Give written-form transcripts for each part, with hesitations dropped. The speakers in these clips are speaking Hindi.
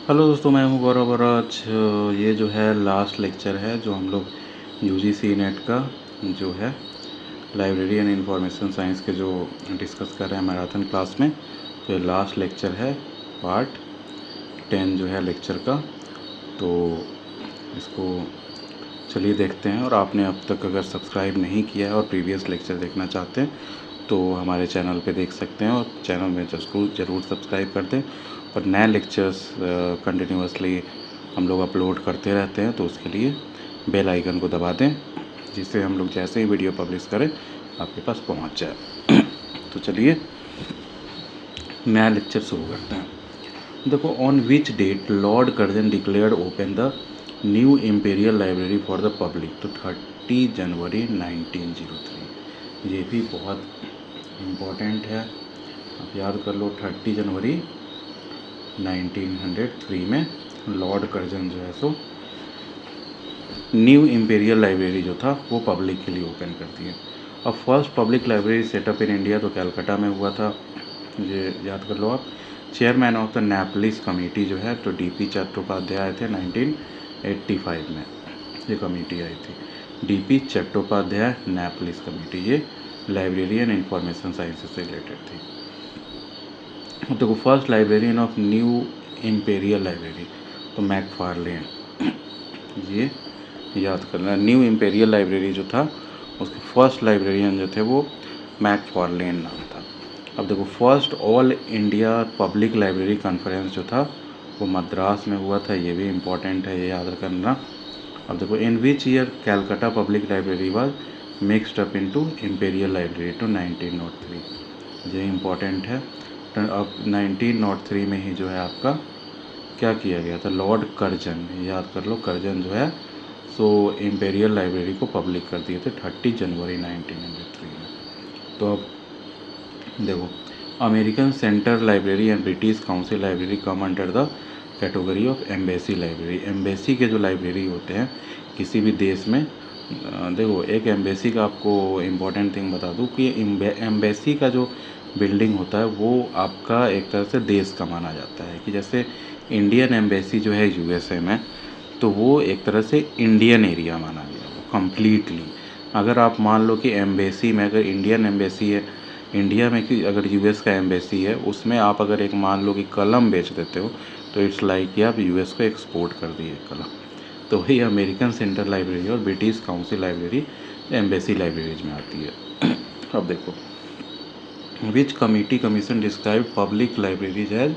हेलो दोस्तों, मैं हूं गौरव और आज ये जो है लास्ट लेक्चर है जो हम लोग यूजीसी नेट का जो है लाइब्रेरी एंड इंफॉर्मेशन साइंस के जो डिस्कस कर रहे हैं मैराथन क्लास में। तो ये लास्ट लेक्चर है पार्ट 10 जो है लेक्चर का। तो इसको चलिए देखते हैं। और आपने अब तक अगर सब्सक्राइब नहीं किया है और प्रीवियस लेक्चर देखना चाहते हैं तो हमारे चैनल पे देख सकते हैं और चैनल में ज़रूर सब्सक्राइब कर दें। और नए लेक्चर्स कंटिन्यूसली हम लोग अपलोड करते रहते हैं, तो उसके लिए बेल आइकन को दबा दें जिससे हम लोग जैसे ही वीडियो पब्लिश करें आपके पास पहुंच जाए। तो चलिए नया लेक्चर शुरू करते हैं। देखो, on which date Lord Curzon declared open the new imperial library for the public. तो 30 जनवरी 1903। ये भी बहुत इम्पोर्टेंट है, आप याद कर लो। 30 जनवरी 1903 में लॉर्ड कर्जन जो है सो न्यू इम्पेरियल लाइब्रेरी जो था वो पब्लिक के लिए ओपन कर दी है। अब फर्स्ट पब्लिक लाइब्रेरी सेटअप इन इंडिया तो कलकत्ता में हुआ था, ये याद कर लो आप। चेयरमैन ऑफ द नेपलिस कमेटी जो है तो डीपी चट्टोपाध्याय थे। 1985 में ये कमेटी आई थी। डीपी चट्टोपाध्याय नेपलिस कमेटी, ये लाइब्रेरी एंड इंफॉर्मेशन साइंसेस से रिलेटेड थी। देखो, first librarian of new imperial library तो मैकफार्लेन, ये याद करना। न्यू इम्पेरियल लाइब्रेरी जो था उसके फर्स्ट लाइब्रेरियन जो थे वो मैकफार्लेन नाम था। अब देखो, first all India public library conference जो था वो मद्रास में हुआ था, ये भी इम्पोर्टेंट है, ये याद करना। अब देखो, in which year Calcutta public library was mixed up into imperial library to 1903, ये इम्पोर्टेंट है। अब 1903 में ही जो है आपका क्या किया गया था, लॉर्ड कर्जन, याद कर लो, कर्जन जो है सो इम्पेरियल लाइब्रेरी को पब्लिक कर दिए थे 30 जनवरी 1903 में। तो अब देखो, American centre library and British council library come under the category of embassy library. Embassy के जो लाइब्रेरी होते हैं किसी भी देश में, देखो एक एम्बेसी का आपको इम्पोर्टेंट थिंग बता दूं कि एम्बेसी का जो बिल्डिंग होता है वो आपका एक तरह से देश का माना जाता है। कि जैसे इंडियन एम्बेसी जो है यूएसए में, तो वो एक तरह से इंडियन एरिया माना गया वो कम्प्लीटली। अगर आप मान लो कि एम्बेसी में अगर इंडियन एम्बेसी है इंडिया में, कि अगर यूएस का एम्बेसी है उसमें आप अगर एक मान लो कि कलम बेच देते हो तो इट्स लाइक कि आप यूएस को एक्सपोर्ट कर दिए कलम। तो वही अमेरिकन सेंट्रल लाइब्रेरी और British council library embassy libraries में आती है। अब देखो, which committee commission describe public libraries as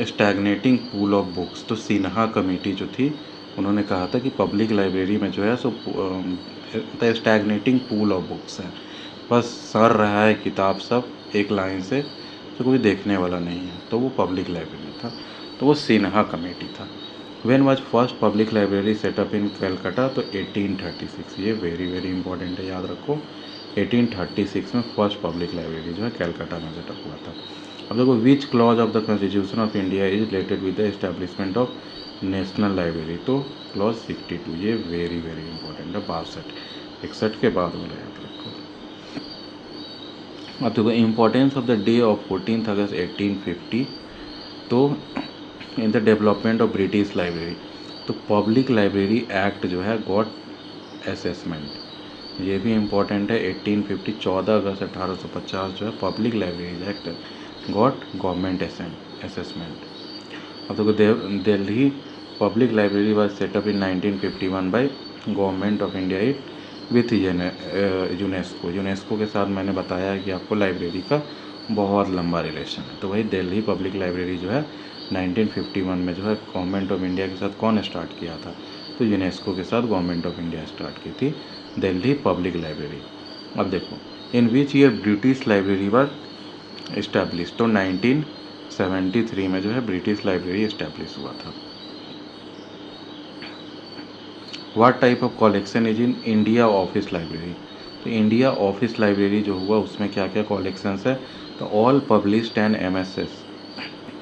stagnating pool of books. तो सिन्हा कमेटी जो थी उन्होंने कहा था कि पब्लिक लाइब्रेरी में जो है सो स्टैगनेटिंग पूल ऑफ बुक्स है, बस सर रहा है किताब सब एक लाइन से, तो कोई देखने वाला नहीं है, तो वो पब्लिक लाइब्रेरी था। तो वो सिन्हा कमेटी था। When was first public library set up in Calcutta, तो 1836, ये वेरी वेरी इंपॉर्टेंट है, याद रखो। 1836 में फर्स्ट पब्लिक लाइब्रेरी जो है कलकत्ता में सेटअप हुआ था। अब देखो, which clause of the constitution of India is related with the establishment of national library. तो क्लॉज 62, ये वेरी वेरी इंपॉर्टेंट है। 62 61 के बाद वाला याद रखो। अब देखो, importance of the day of 14 अगस्त 1850, तो in the development of British library. तो पब्लिक लाइब्रेरी एक्ट जो है गॉट असेसमेंट, ये भी इम्पोर्टेंट है। 1850 14 अगस्त 1850 जो है public library act got government assessment. अब देखो, Delhi public library was setup in 1951 by government of India it with UNESCO के साथ मैंने बताया है कि आपको लाइब्रेरी का बहुत लंबा रिलेशन है। तो वही दिल्ली पब्लिक लाइब्रेरी जो है 1951 में जो है गवर्नमेंट ऑफ इंडिया के साथ कौन स्टार्ट किया था, तो यूनेस्को के साथ गवर्नमेंट ऑफ इंडिया स्टार्ट की थी दिल्ली पब्लिक लाइब्रेरी। अब देखो, in which year British library was establish, तो 1973 में जो है ब्रिटिश लाइब्रेरी इस्टेब्लिश हुआ था। What type of collection is in India office library. तो इंडिया ऑफिस लाइब्रेरी जो हुआ उसमें क्या क्या कलेक्शंस है, तो ऑल पब्लिश्ड एंड एमएसएस,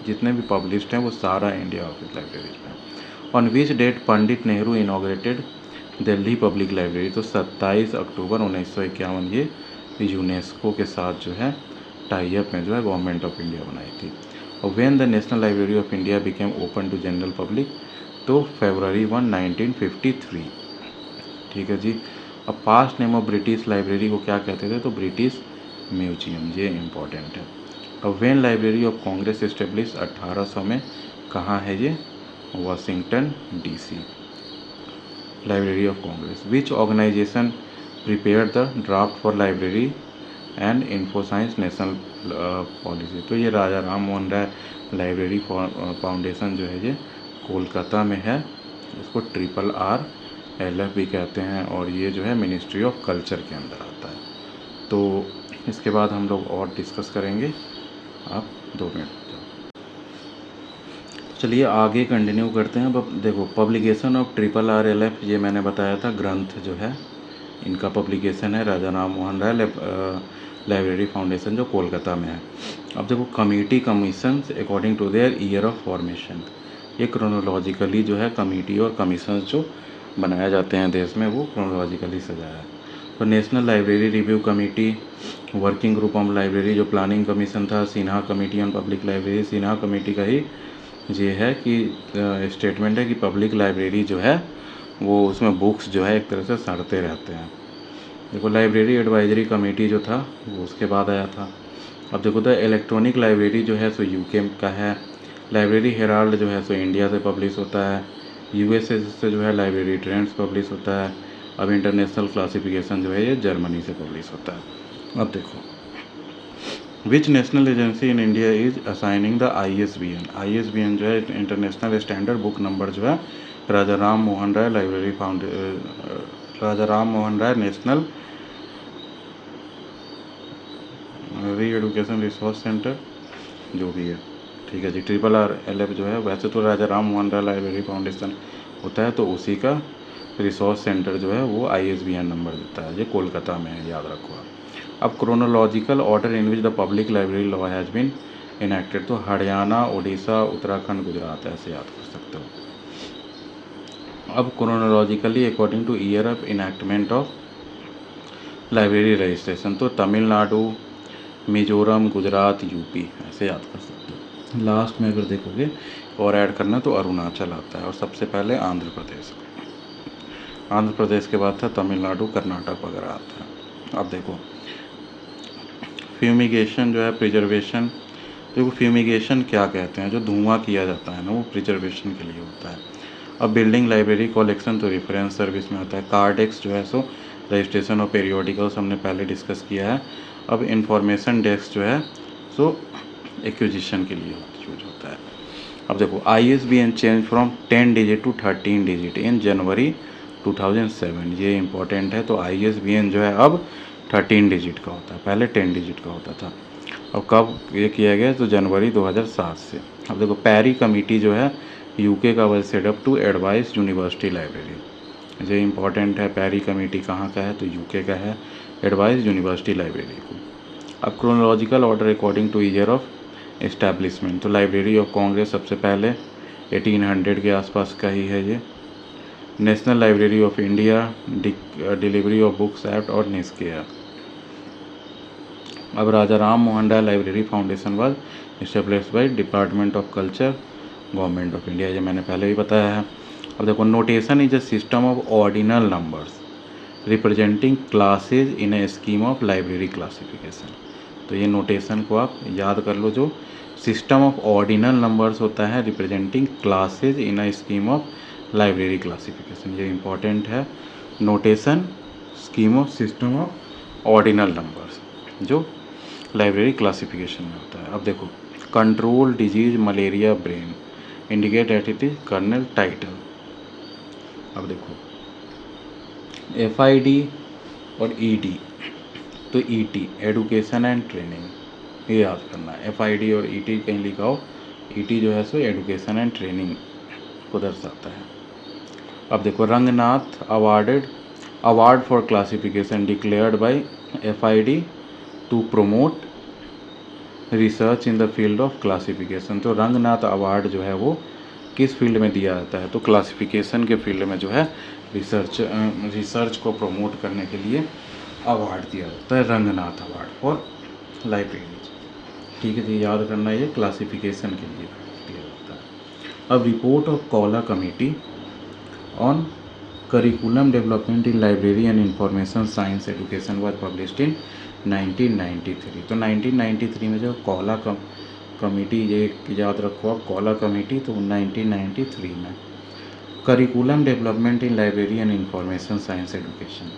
जितने भी पब्लिश्ड हैं वो सारा इंडिया ऑफिस लाइब्रेरी में। On which date Pandit Nehru inaugurated Delhi public library, तो 27 अक्टूबर 1951, ये यूनेस्को के साथ जो है टाई अप में जो है गवर्नमेंट ऑफ इंडिया बनाई थी। When the national library of India became open to general public, तो February 1, 1953। ठीक है जी। अब past name of British library को क्या कहते थे, तो ब्रिटिश म्यूजियम, ये इम्पॉर्टेंट है। अब when library of Congress establish 1800 में, कहाँ है ये, Washington DC। Library of Congress, which organisation prepare the draft for library and info science national policy, तो ये राजा राम मोहन राय लाइब्रेरी फाउंडेशन जो है ये कोलकाता में है, इसको RRLF भी कहते हैं, और ये जो है मिनिस्ट्री ऑफ कल्चर के अंदर आता है। तो इसके बाद हम लोग और डिस्कस करेंगे, आप 2 मिनट जाओ। चलिए आगे कंटिन्यू करते हैं। अब देखो पब्लिकेशन ऑफ RRLF, ये मैंने बताया था ग्रंथ जो है इनका पब्लिकेशन है राजा राम मोहन राय लाइब्रेरी फाउंडेशन जो कोलकाता में है। अब देखो committee commissions according to their year of formation, ये क्रोनोलॉजिकली जो है कमेटी और कमीशंस जो बनाए जाते हैं देश में वो क्रोनोलॉजिकली सजाया है। तो national library review committee, working group on library जो प्लानिंग कमीशन था, Sinha committee on public library, Sinha committee का ही ये है कि स्टेटमेंट है कि पब्लिक लाइब्रेरी जो है वो उसमें बुक्स जो है एक तरह से सड़ते रहते हैं। देखो लाइब्रेरी एडवाइजरी कमेटी जो था वो उसके बाद आया था। अब देखो तो इलेक्ट्रॉनिक लाइब्रेरी जो है सो यूके का है, लाइब्रेरी हेराल्ड जो है सो इंडिया से पब्लिश होता है, यूएसए से जो है लाइब्रेरी ट्रेंड्स पब्लिश होता है। अब इंटरनेशनल क्लासिफिकेशन जो है ये जर्मनी से पब्लिश होता है। अब देखो which national agency in India is assigning the ISBN जो है इंटरनेशनल स्टैंडर्ड बुक नंबर जो है राजा राम मोहन राय लाइब्रेरी राजा राम मोहन राय नेशनल री एडुकेशन रिसोर्स सेंटर जो भी है, ठीक है जी। RRLF जो है वैसे तो राजा राम मोहन राय लाइब्रेरी फाउंडेशन होता है, तो उसी का रिसोर्स सेंटर जो है वो ISBN नंबर देता है, ये कोलकाता में है, याद रखो आप। अब chronological order in which the public library law has been enacted, तो हरियाणा, उड़ीसा, उत्तराखंड, गुजरात, ऐसे याद कर सकते हो। अब chronologically according to year of enactment of library registration, तो तमिलनाडु, मिजोरम, गुजरात, यूपी, ऐसे याद कर सकते हो। लास्ट में अगर देखोगे और ऐड करना तो अरुणाचल आता है, और सबसे पहले आंध्र प्रदेश, आंध्र प्रदेश के बाद था तमिलनाडु, कर्नाटक वगैरह आता है। अब देखो फ्यूमिगेशन जो है प्रिजर्वेशन, देखो फ्यूमिगेशन क्या कहते हैं, जो धुआं किया जाता है ना वो प्रिजर्वेशन के लिए होता है। अब बिल्डिंग लाइब्रेरी कलेक्शन तो रेफरेंस सर्विस में आता है। कार्डेक्स जो है सो रजिस्ट्रेशन और पीरियोडिकल्स हमने पहले डिस्कस किया है। अब इंफॉर्मेशन डेस्क जो है सो एक्विजिशन के लिए यूज होता है। अब देखो ISBN change from 10 digit to 13 digit in January 2007, ये इंपॉर्टेंट है। तो ISBN जो है अब 13 डिजिट का होता है, पहले 10 डिजिट का होता था। अब कब ये किया गया, तो जनवरी 2007 से। अब देखो पैरी कमेटी जो है UK का was setup to advice university library, ये इंपॉर्टेंट है। पैरी कमेटी कहाँ का है, तो UK का है, एडवाइस यूनिवर्सिटी लाइब्रेरी को। अब chronological order according to year of establishment, तो लाइब्रेरी ऑफ कांग्रेस सबसे पहले 1800 के आसपास का ही है ये। National library of India, delivery of books act और निस्केया। अब Raja Ram Mohan Roy library foundation was established by department of culture, government of India, ये मैंने पहले भी बताया है। अब देखो notation is a system of ordinal numbers representing classes in a scheme of library classification, तो ये नोटेशन को आप याद कर लो, जो सिस्टम ऑफ ऑर्डिनल नंबर्स होता है representing classes in a scheme of library classification, ये इंपॉर्टेंट है। Notation scheme of system of ordinal numbers जो लाइब्रेरी क्लासिफिकेशन में होता है। अब देखो control disease malaria brain indicate at it is kernel title. अब देखो FID और ED, तो ET एडुकेशन एंड ट्रेनिंग, ये याद करना है। FID और ET कहीं लिखा हो, ET जो है सो एडुकेशन एंड ट्रेनिंग को दर्शाता है। अब देखो Ranganath award for classification declared by FID to promote research in the field of classification, तो रंगनाथ अवार्ड जो है वो किस फील्ड में दिया जाता है, तो क्लासिफिकेशन के फील्ड में जो है रिसर्च को प्रमोट करने के लिए अवार्ड दिया जाता है, रंगनाथ अवार्ड फॉर लाइब्रेरीज। ठीक है जी, याद करना ये क्लासिफिकेशन के लिए दिया जाता है। अब report of Kaula committee on curriculum development in library and information science education was published in 1993। तो 1993 में जो कौला कमेटी, ये याद रखो आप, कौला कमेटी तो 1993 में curriculum development in library and information science education,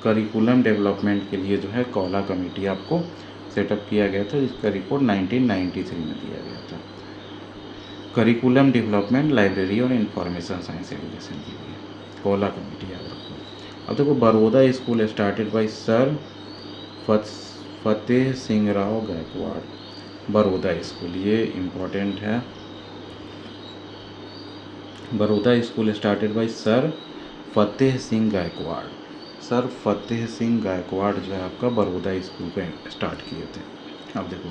curriculum development के लिए जो है कौला कमेटी आपको सेटअप किया गया था, जिसका रिपोर्ट 1993 में दिया गया था। करिकुलम डेवलपमेंट लाइब्रेरी और इंफॉर्मेशन साइंस एजुकेशन के लिए कौला कमेटी, याद रखो। अब देखो, Baroda school started by sir Fateh Singh Rao Gaekwad. Baroda school, ये इम्पोर्टेंट है। Baroda school started by sir Fateh Singh Gaekwad. Sir Fateh Singh Gaekwad जो है आपका बड़ौदा स्कूल को स्टार्ट किए थे। अब देखो,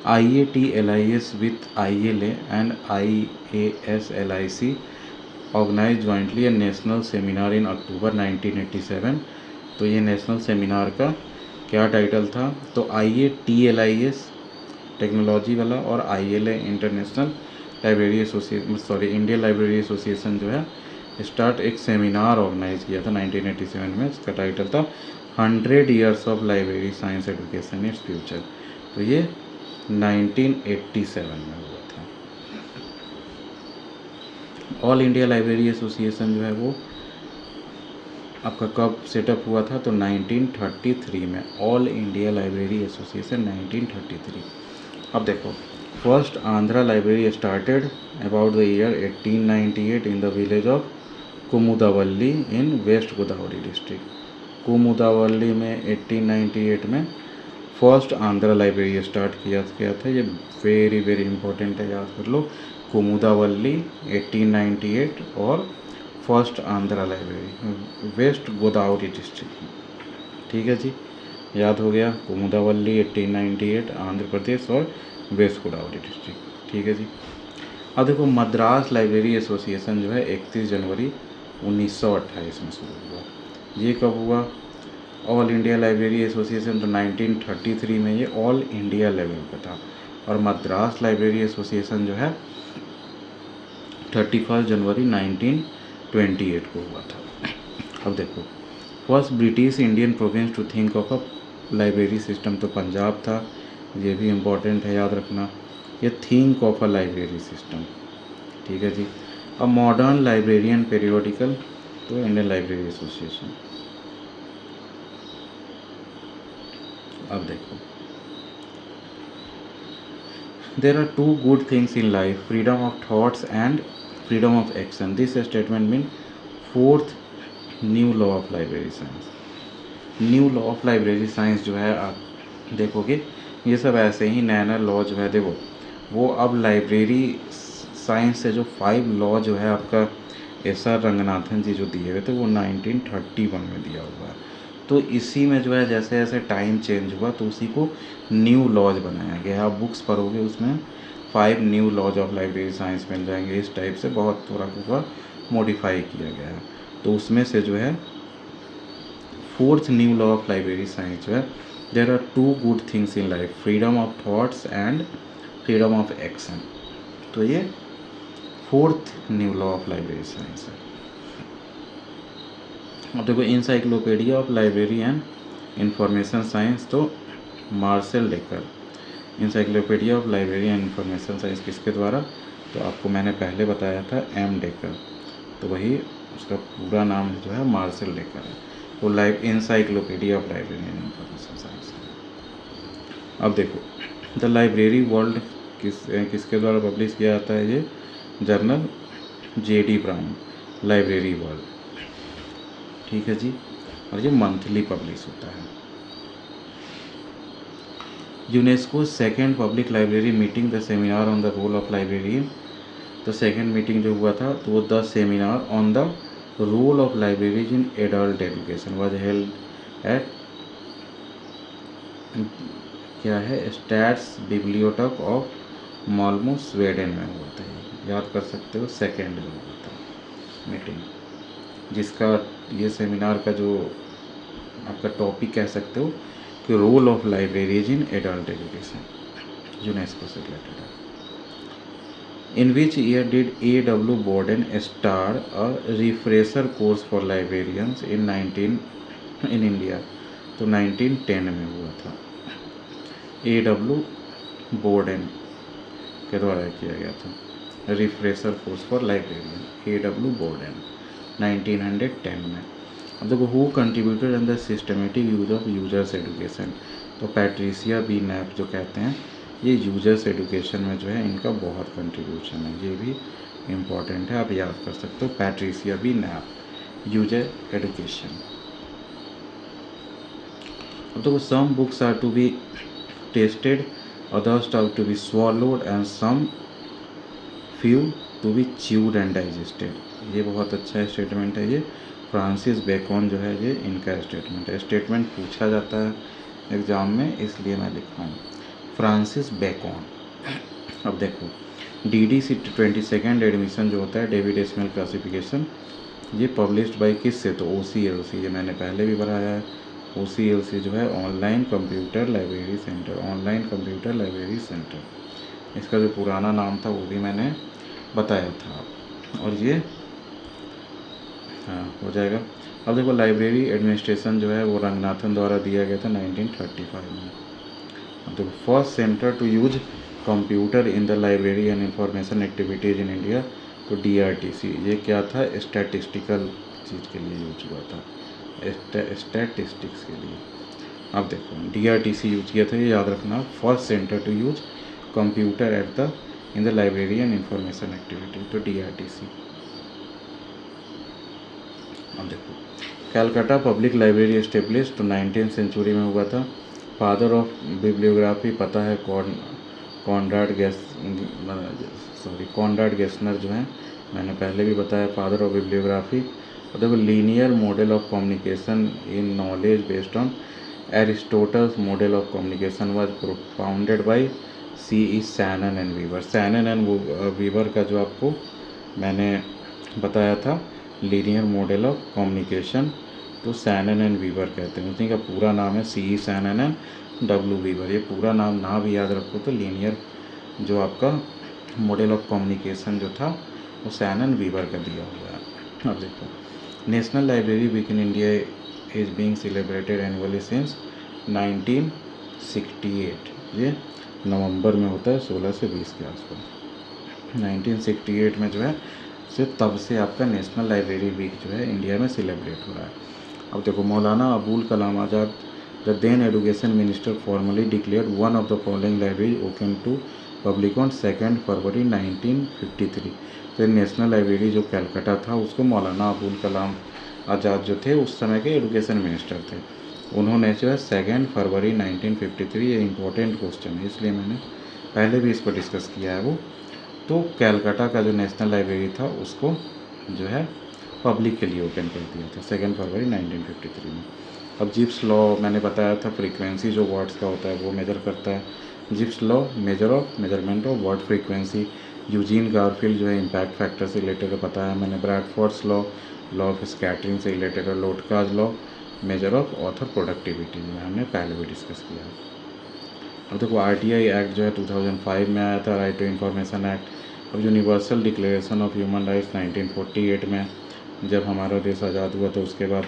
IATLIS with ILA and IASLIC organise jointly a national seminar in October 1987। तो ये नेशनल सेमिनार का क्या टाइटल था? तो IATLIS टेक्नोलॉजी वाला और ILA international library association, sorry Indian library association जो है स्टार्ट एक सेमिनार ऑर्गेनाइज किया था 1987 में। इसका टाइटल था 100 years of library science education its future. तो ये 1987 में हुआ था। ऑल इंडिया लाइब्रेरी एसोसिएशन जो है वो आपका कब सेटअप हुआ था? तो 1933 में। All India library association 1933। अब देखो, first Andhra library started about the year 1898 in the village of Kumudavalli in west Godavari district. Kumudavalli में 1898 में फर्स्ट आंध्रा लाइब्रेरी स्टार्ट किया गया था। ये वेरी वेरी इंपॉर्टेंट है, याद कर लो। कुमुदावल्ली 1898 और first Andhra library west Godavari district. ठीक है जी, याद हो गया। कुमुदावल्ली 1898 आंध्र प्रदेश और वेस्ट गोदावरी डिस्ट्रिक्ट। ठीक है जी। अब देखो, मद्रास लाइब्रेरी एसोसिएशन जो है 31 जनवरी 1928 में शुरू हुआ। ये कब हुआ? ऑल इंडिया लाइब्रेरी एसोसिएशन तो 1933 में ये ऑल इंडिया लेवल पर था। और मद्रास लाइब्रेरी एसोसिएशन जो है 31 जनवरी 1928 को हुआ था। अब देखो, first British Indian province to think of a library system, तो पंजाब था। ये भी इम्पोर्टेंट है, याद रखना। ये think of a library system. ठीक है जी। अ मॉडर्न लाइब्रेरियन पीरियोडिकल, तो इंडियन लाइब्रेरी एसोसिएशन। अब देखो, there are two good things in life, freedom of thoughts and freedom of action. This statement mean fourth new law of library science. New law of library science जो है, आप देखोगे ये सब ऐसे ही नया नया लॉ जो है, देखो वो अब लाइब्रेरी साइंस से जो 5 लॉ जो है आपका SR रंगनाथन जी जो दिए हुए थे, वो 1931 में दिया हुआ है। तो इसी में जो है जैसे जैसे टाइम चेंज हुआ तो उसी को न्यू लॉज बनाया गया। आप बुक्स पढ़ोगे उसमें 5 new laws of library science मिल जाएंगे। इस टाइप से बहुत थोड़ा मॉडिफाई किया गया है। तो उसमें से जो है fourth new law of library science जो है, there are two good things in life, freedom of thoughts and freedom of action. तो ये fourth new law of library science है। अब देखो, encyclopedia of library and information science, तो Marshall Dekker. Encyclopedia of library and information science किसके द्वारा? तो आपको मैंने पहले बताया था M डेकर, तो वही उसका पूरा नाम जो है मार्शल डेकर है। तो encyclopedia of library and information science. अब देखो, द लाइब्रेरी वर्ल्ड किसके द्वारा पब्लिश किया जाता है? ये journal JD Brown, library world. ठीक है जी। और ये मंथली पब्लिश होता है। UNESCO second public library meeting, the seminar on the role of librarian. तो सेकेंड मीटिंग जो हुआ था, तो वो the seminar on the role of libraries in adult education was held at, क्या है, stats bibliotek of Malmo, Sweden में हुआ था। याद कर सकते हो, सेकेंड जो हुआ था मीटिंग, जिसका ये सेमिनार का जो आपका टॉपिक कह सकते हो कि role of libraries in adult education. UNESCO से रिलेटेड है। In which year did A.W. Borden start a refresher course for librarians in India? तो 1910 में हुआ था। A.W. बोर्डन के द्वारा किया गया था refresher course for librarian, A.W. Borden 1910 में। अब देखो who contributed in the systematic use of users education? तो पैट्रिसिया बी नैप जो कहते हैं, ये यूजर्स एडुकेशन में जो है इनका बहुत कंट्रीब्यूशन है, ये भी इम्पॉर्टेंट है, आप याद कर सकते हो। Patricia B Knapp, user education. अब देखो some books are to be tested, others are to be swallowed and some few to be chewed and digested। ये बहुत अच्छा स्टेटमेंट है, ये फ्रांसिस बेकन जो है ये इनका स्टेटमेंट है। स्टेटमेंट पूछा जाता है एग्ज़ाम में, इसलिए मैं लिखा हूँ फ्रांसिस बेकन। अब देखो DDC 22nd एडमिशन जो होता है, डेविड डेसिमल क्लासिफिकेशन, ये पब्लिश्ड बाय किस से? तो OCLC, ये मैंने पहले भी बताया है। OCLC जो है online computer library centre, online computer library centre, इसका जो पुराना नाम था वो भी मैंने बताया था। और ये हाँ हो जाएगा। अब देखो लाइब्रेरी एडमिनिस्ट्रेशन जो है वो रंगनाथन द्वारा दिया गया था 1935 में। अब देखो first centre to use computer in the library and information activities in India, तो DRTC, ये क्या था? स्टैटिस्टिकल चीज़ के लिए यूज हुआ था, स्टैटिस्टिक्स के लिए। अब देखो DRTC यूज किया था, ये याद रखना, first centre to use computer at the in the library and information activity, तो DRTC। अब देखो कैलकाटा पब्लिक लाइब्रेरी एस्टेब्लिश तो 19th सेंचुरी में हुआ था। फादर ऑफ बिब्लियोग्राफी पता है, कॉनराड गेस्नर जो है, मैंने पहले भी बताया, फादर ऑफ बिब्लियोग्राफी। और देखो linear model of communication in knowledge based on Aristotle's model of communication was propounded by C.E. Shannon and Weaver. Shannon and Weaver का जो आपको मैंने बताया था लीनियर मॉडल ऑफ कम्युनिकेशन, तो सैनन एंड वीवर कहते हैं। उसी का पूरा नाम है C.E. Shannon and W. Weaver. ये पूरा नाम ना भी याद रखो तो लीनियर जो आपका मॉडल ऑफ कम्युनिकेशन जो था वो सैनन वीवर का दिया हुआ है। अब देखो national library week in India is being celebrated annually since 1968। ये नवंबर में होता है 16 से 20 के आसपास। 1968 में जो है तब से आपका नेशनल लाइब्रेरी वीक जो है इंडिया में सेलिब्रेट हो रहा है। अब देखो Maulana Abul Kalam Azad the then education minister formally declared one of the following library open to public on 2 February 1953। तो नेशनल लाइब्रेरी जो कलकत्ता था उसको मौलाना अबुल कलाम आज़ाद जो थे उस समय के एजुकेशन मिनिस्टर थे, उन्होंने जो है 2 फरवरी 1953, ये इंपॉर्टेंट क्वेश्चन है इसलिए मैंने पहले भी इसको डिस्कस किया है वो, तो कलकत्ता का जो नेशनल लाइब्रेरी था उसको जो है पब्लिक के लिए ओपन कर दिया था 2 फरवरी 1953 में। अब जिप्स लॉ मैंने बताया था, फ्रीक्वेंसी जो वर्ड्स का होता है वो मेजर करता है। Zipf's law measurement of word frequency. Eugene Garfield जो है इम्पैक्ट फैक्टर से रिलेटेड बताया मैंने। ब्रैडफोर्ड्स लॉ ऑफ स्कैटरिंग से रिलेटेड है। Lotka's law measure of author productivity में हमने पहले भी डिस्कस किया। अब देखो RTI एक्ट जो है 2005 में आया था, राइट टू इन्फॉर्मेशन एक्ट। अब universal declaration of human rights 1948 में जब हमारा देश आज़ाद हुआ तो उसके बाद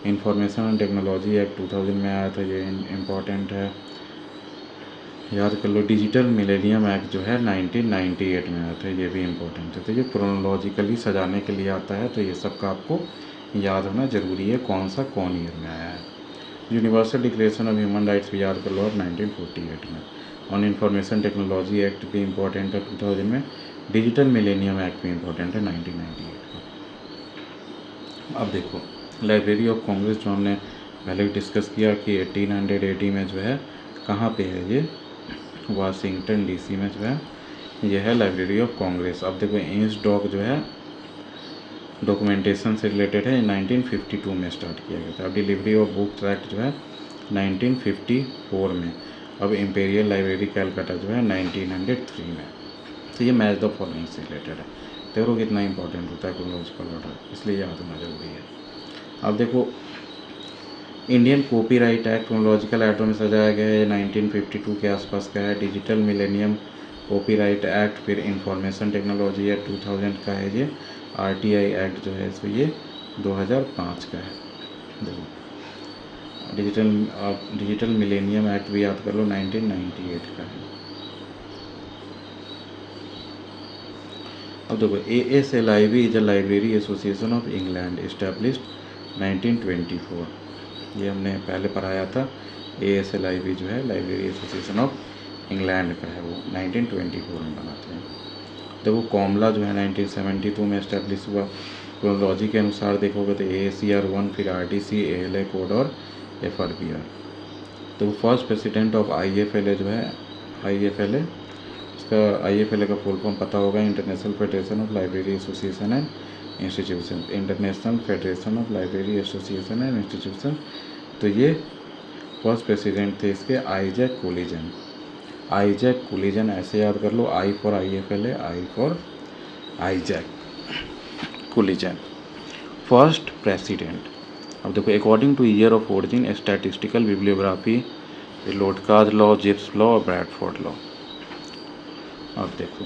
इंफॉर्मेशन एंड टेक्नोलॉजी एक्ट 2000 में आया था, ये इम्पॉर्टेंट है, याद कर लो। डिजिटल मिलेनियम एक्ट जो है 1998 में आया था, ये भी इम्पोर्टेंट है। तो ये क्रोनोलॉजिकली सजाने के लिए आता है, तो ये सब का आपको याद होना ज़रूरी है कौन ईयर में आया है। Universal declaration of human rights भी याद कर लो आप 1948 में। ऑन इंफॉर्मेशन टेक्नोलॉजी एक्ट भी इम्पोर्टेंट है 2000 में। डिजिटल मिलेनियम एक्ट भी इम्पोर्टेंट है 1998 का। अब देखो लाइब्रेरी ऑफ कांग्रेस जो हमने पहले डिस्कस किया कि 1880 में जो है कहाँ पे है, ये वाशिंगटन DC में जो है ये है लाइब्रेरी ऑफ कांग्रेस। अब देखो इंसडॉक जो है डॉक्यूमेंटेशन से रिलेटेड है, 1952 में स्टार्ट किया गया था। अब डिलीवरी ऑफ बुक्स एक्ट जो है 1954 में। अब इंपीरियल लाइब्रेरी कलकत्ता जो है 1903 में। तो ये मैच द फॉलोइंग से रिलेटेड है। देखो कितना इंपॉर्टेंट होता है क्रोनोलॉजिकल ऑर्डर, इसलिए याद होना जरूरी है। अब देखो Indian copyright act chronological order में सजाया गया है, 1952 के आसपास का है। डिजिटल मिलेनियम कॉपीराइट एक्ट फिर इंफॉर्मेशन टेक्नोलॉजी एक्ट 2000 का है ये। आरटीआई एक्ट जो है सो ये 2005 का है। देखो डिजिटल मिलेनियम एक्ट भी याद कर लो, 1998 का है। अब देखो ASLIV is a library association of England established 1924। ये हमने पहले पढ़ाया था। ASLIV जो है लाइब्रेरी एसोसिएशन ऑफ इंग्लैंड का है, वो 1924 में बनाते हैं। देखो कॉमला जो है 1972 में इस्टेब्लिश हुआ। क्रोनोलॉजी के अनुसार देखोगे तो AACR 1, फिर RDC, ALA कोड और FRBR। तो फर्स्ट प्रेसिडेंट ऑफ IFLA जो है IFLA, इसका IFLA का फुल फॉर्म पता होगा, international federation of library association and institution. International federation of library association and institution. तो ये फर्स्ट प्रेसिडेंट थे इसके आइजैक कोलिजन। आइजैक कोलिजन ऐसे याद कर लो, I for IFLA, I for Isaac Collison, first president. अब देखो according to year of origin, statistical bibliography, Lotka's law, Zipf's law और ब्रैडफोर्ड लॉ। अब देखो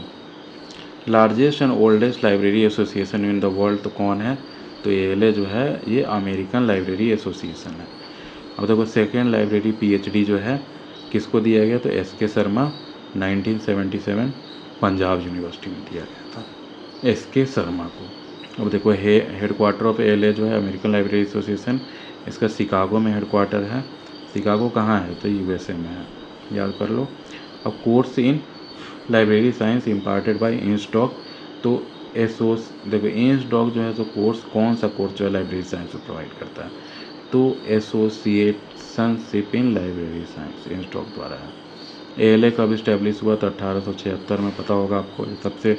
largest and oldest library association in the world तो कौन है, तो ALA जो है ये अमेरिकन लाइब्रेरी एसोसिएशन है। अब देखो सेकेंड लाइब्रेरी PhD जो है किसको दिया गया, तो SK शर्मा 1977 पंजाब यूनिवर्सिटी में दिया गया था, SK शर्मा को। अब देखो हेड क्वार्टर ऑफ ALA जो है अमेरिकन लाइब्रेरी एसोसिएशन, इसका शिकागो में हेड क्वार्टर है। शिकागो कहाँ है, तो USA में है, याद कर लो। अब course in library science imparted by इंस्टॉक, तो देखो इंस्टॉक जो है तो कोर्स, कौन सा कोर्स जो है लाइब्रेरी साइंस को प्रोवाइड करता है, तो एसोसिएशनशिप इन लाइब्रेरी साइंस इंस्टॉक द्वारा है। ALA कब इस्टेब्लिश हुआ, तो 1876 में, पता होगा आपको। ये सबसे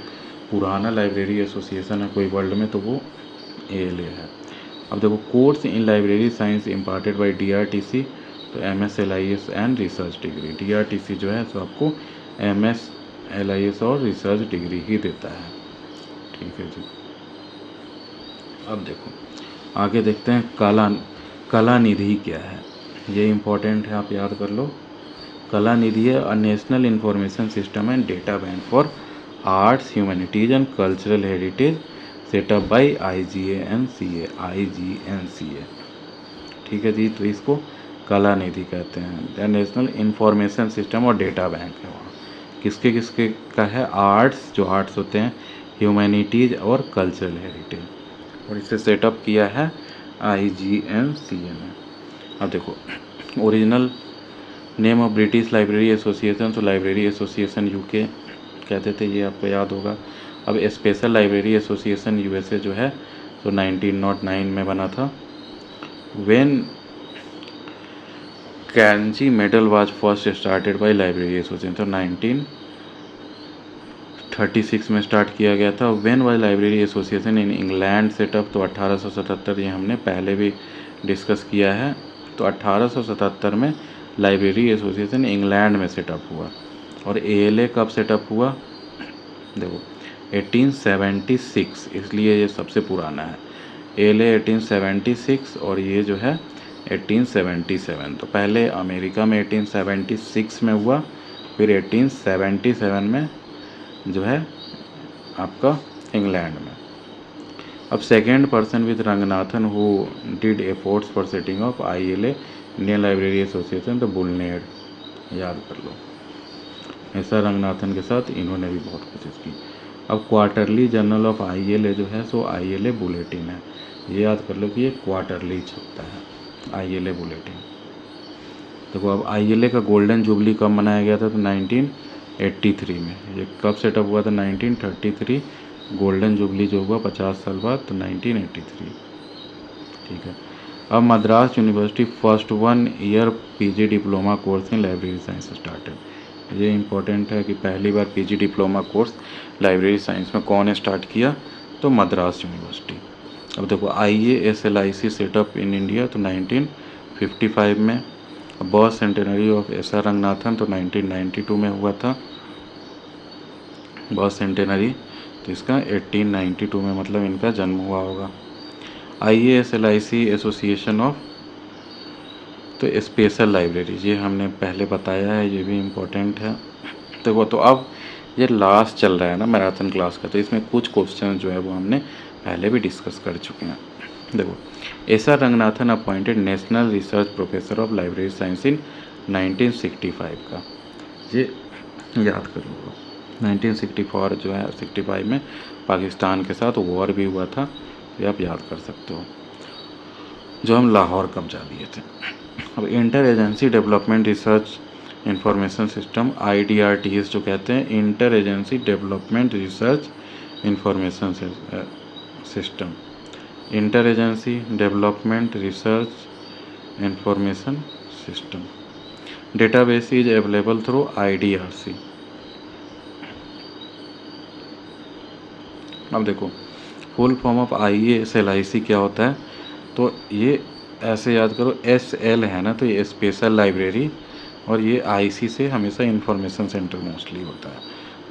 पुराना लाइब्रेरी एसोसिएशन है कोई वर्ल्ड में, तो वो ALA है। अब देखो course in library science imparted by DRTC, तो MSLIS and research degree. DRTC जो है तो आपको MSLIS और रिसर्च डिग्री ही देता है, ठीक है जी। अब देखो आगे देखते हैं कला निधि क्या है, ये इम्पोर्टेंट है, आप याद कर लो। कला निधि है a national information system and data bank for arts, humanities and cultural heritage set up by IGNCA, ठीक है जी। तो इसको कला निधि कहते हैं। नेशनल इंफॉर्मेशन सिस्टम और डेटा बैंक है, वहाँ किसके किसके का है, आर्ट्स, जो आर्ट्स होते हैं, ह्यूमैनिटीज और कल्चरल हेरिटेज, और इसे सेटअप किया है IGNCA ने। अब देखो original name of British library association, तो लाइब्रेरी एसोसिएशन UK कहते थे, ये आपको याद होगा। अब स्पेशल लाइब्रेरी एसोसिएशन USA जो है तो 1909 में बना था। When Carnegie medal was first started by library association, तो 1936 में स्टार्ट किया गया था। When was library association in England set up, तो 1877, ये हमने पहले भी डिस्कस किया है। तो 1877 में लाइब्रेरी एसोसिएशन इंग्लैंड में सेटअप हुआ। और ALA कब सेटअप हुआ, देखो 1876, इसलिए ये सबसे पुराना है। ALA 1876 और ये जो है 1877। तो पहले अमेरिका में 1876 में हुआ, फिर 1877 में जो है आपका इंग्लैंड में। अब second person with Ranganathan who did efforts for setting of ILA Indian library association, तो बुलनेड, याद कर लो। ऐसा रंगनाथन के साथ इन्होंने भी बहुत कोशिश की। अब क्वार्टरली जर्नल ऑफ ILA जो है सो ILA बुलेटिन है, ये याद कर लो कि ये क्वार्टरली छपता है ILA बुलेटिन। देखो अब ILA का गोल्डन जुबली कब मनाया गया था, तो 1983 में। ये कब सेटअप हुआ था, 1933। गोल्डन जुबली जो हुआ 50 साल बाद, तो 1983, ठीक है। अब Madras university first 1 year PG diploma course in library science started, ये इंपॉर्टेंट है कि पहली बार PG diploma course library science में कौन स्टार्ट किया, तो मद्रास यूनिवर्सिटी। अब देखो IASLIC सेटअप इन इंडिया, तो 1955 में। Birth centenary of SR Ranganathan, तो 1992 में हुआ था बर्थ सेंटेनरी, तो इसका 1892 में मतलब इनका जन्म हुआ होगा। IASLIC एसोसिएशन ऑफ तो स्पेशल लाइब्रेरी ये हमने पहले बताया है, ये भी इम्पोर्टेंट है। देखो तो अब ये लास्ट चल रहा है ना मैराथन क्लास का, तो इसमें कुछ क्वेश्चन जो है वो हमने पहले भी डिस्कस कर चुके हैं। देखो, S R. Ranganathan appointed national research professor of library science in 1965 का, ये याद कर लो। 1964 जो है 65 में पाकिस्तान के साथ वॉर भी हुआ था, ये आप याद कर सकते हो, जो हम लाहौर कब्जा लिए थे। अब inter agency development research information system IDRTS जो कहते हैं, inter agency development research information system, inter agency development research information system, database is available through IDRC। अब देखो, फुल फॉर्म ऑफ IASLIC क्या होता है, तो ये ऐसे याद करो, SL है ना, तो ये स्पेशल लाइब्रेरी, और ये IC से हमेशा इंफॉर्मेशन सेंटर मोस्टली होता है।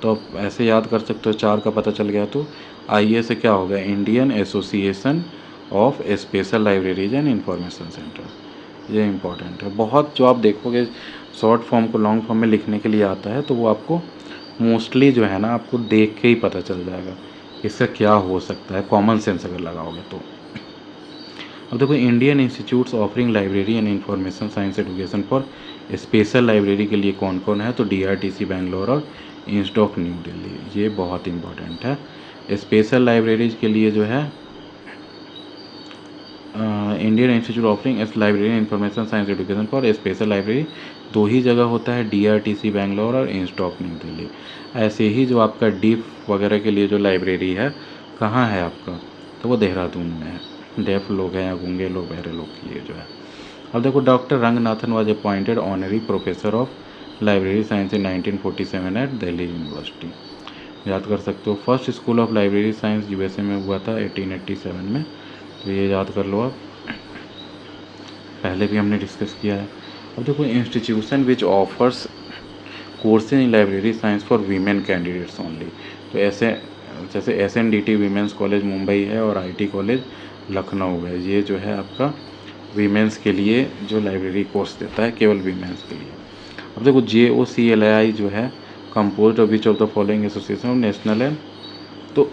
तो आप ऐसे याद कर सकते हो, 4 का पता चल गया। तो IA से क्या होगा, Indian association of special libraries and information centre, ये इंपॉर्टेंट है बहुत। जो आप देखोगे शॉर्ट फॉर्म को लॉन्ग फॉर्म में लिखने के लिए आता है, तो वो आपको मोस्टली जो है ना, आपको देख के ही पता चल जाएगा इसका क्या हो सकता है, कॉमन सेंस अगर लगाओगे तो। अब देखो, Indian institutes offering library and information science education for special library के लिए कौन कौन है, तो DRTC बैंगलोर और इंस्टीट्यूट न्यू दिल्ली, ये बहुत इंपॉर्टेंट है। स्पेशल लाइब्रेरीज के लिए जो है Indian institute offering library information science education for special library 2 ही जगह होता है, DRTC बैंगलोर और इंस्टीट्यूट न्यू दिल्ली। ऐसे ही जो आपका डीफ वगैरह के लिए जो लाइब्रेरी है, कहाँ है आपका, तो वो देहरादून में है, डेफ लोग हैं या गूंगे लोग, बहरे लोग के लिए जो है। अब देखो, doctor Ranganathan was appointed honorary professor of library science in 1947 at Delhi university, याद कर सकते हो। First school of library science USA में हुआ था 1887 में, तो ये याद कर लो आप, पहले भी हमने डिस्कस किया है। अब देखो, institution which offers courses in library science for women candidates only, तो ऐसे जैसे SNDT वीमेंस कॉलेज मुंबई है और IT कॉलेज लखनऊ है, ये जो है आपका वीमेंस के लिए जो लाइब्रेरी कोर्स देता है, केवल वीमेंस के लिए। अब देखो, JOCLI जो है compose of which of the following association of national है, तो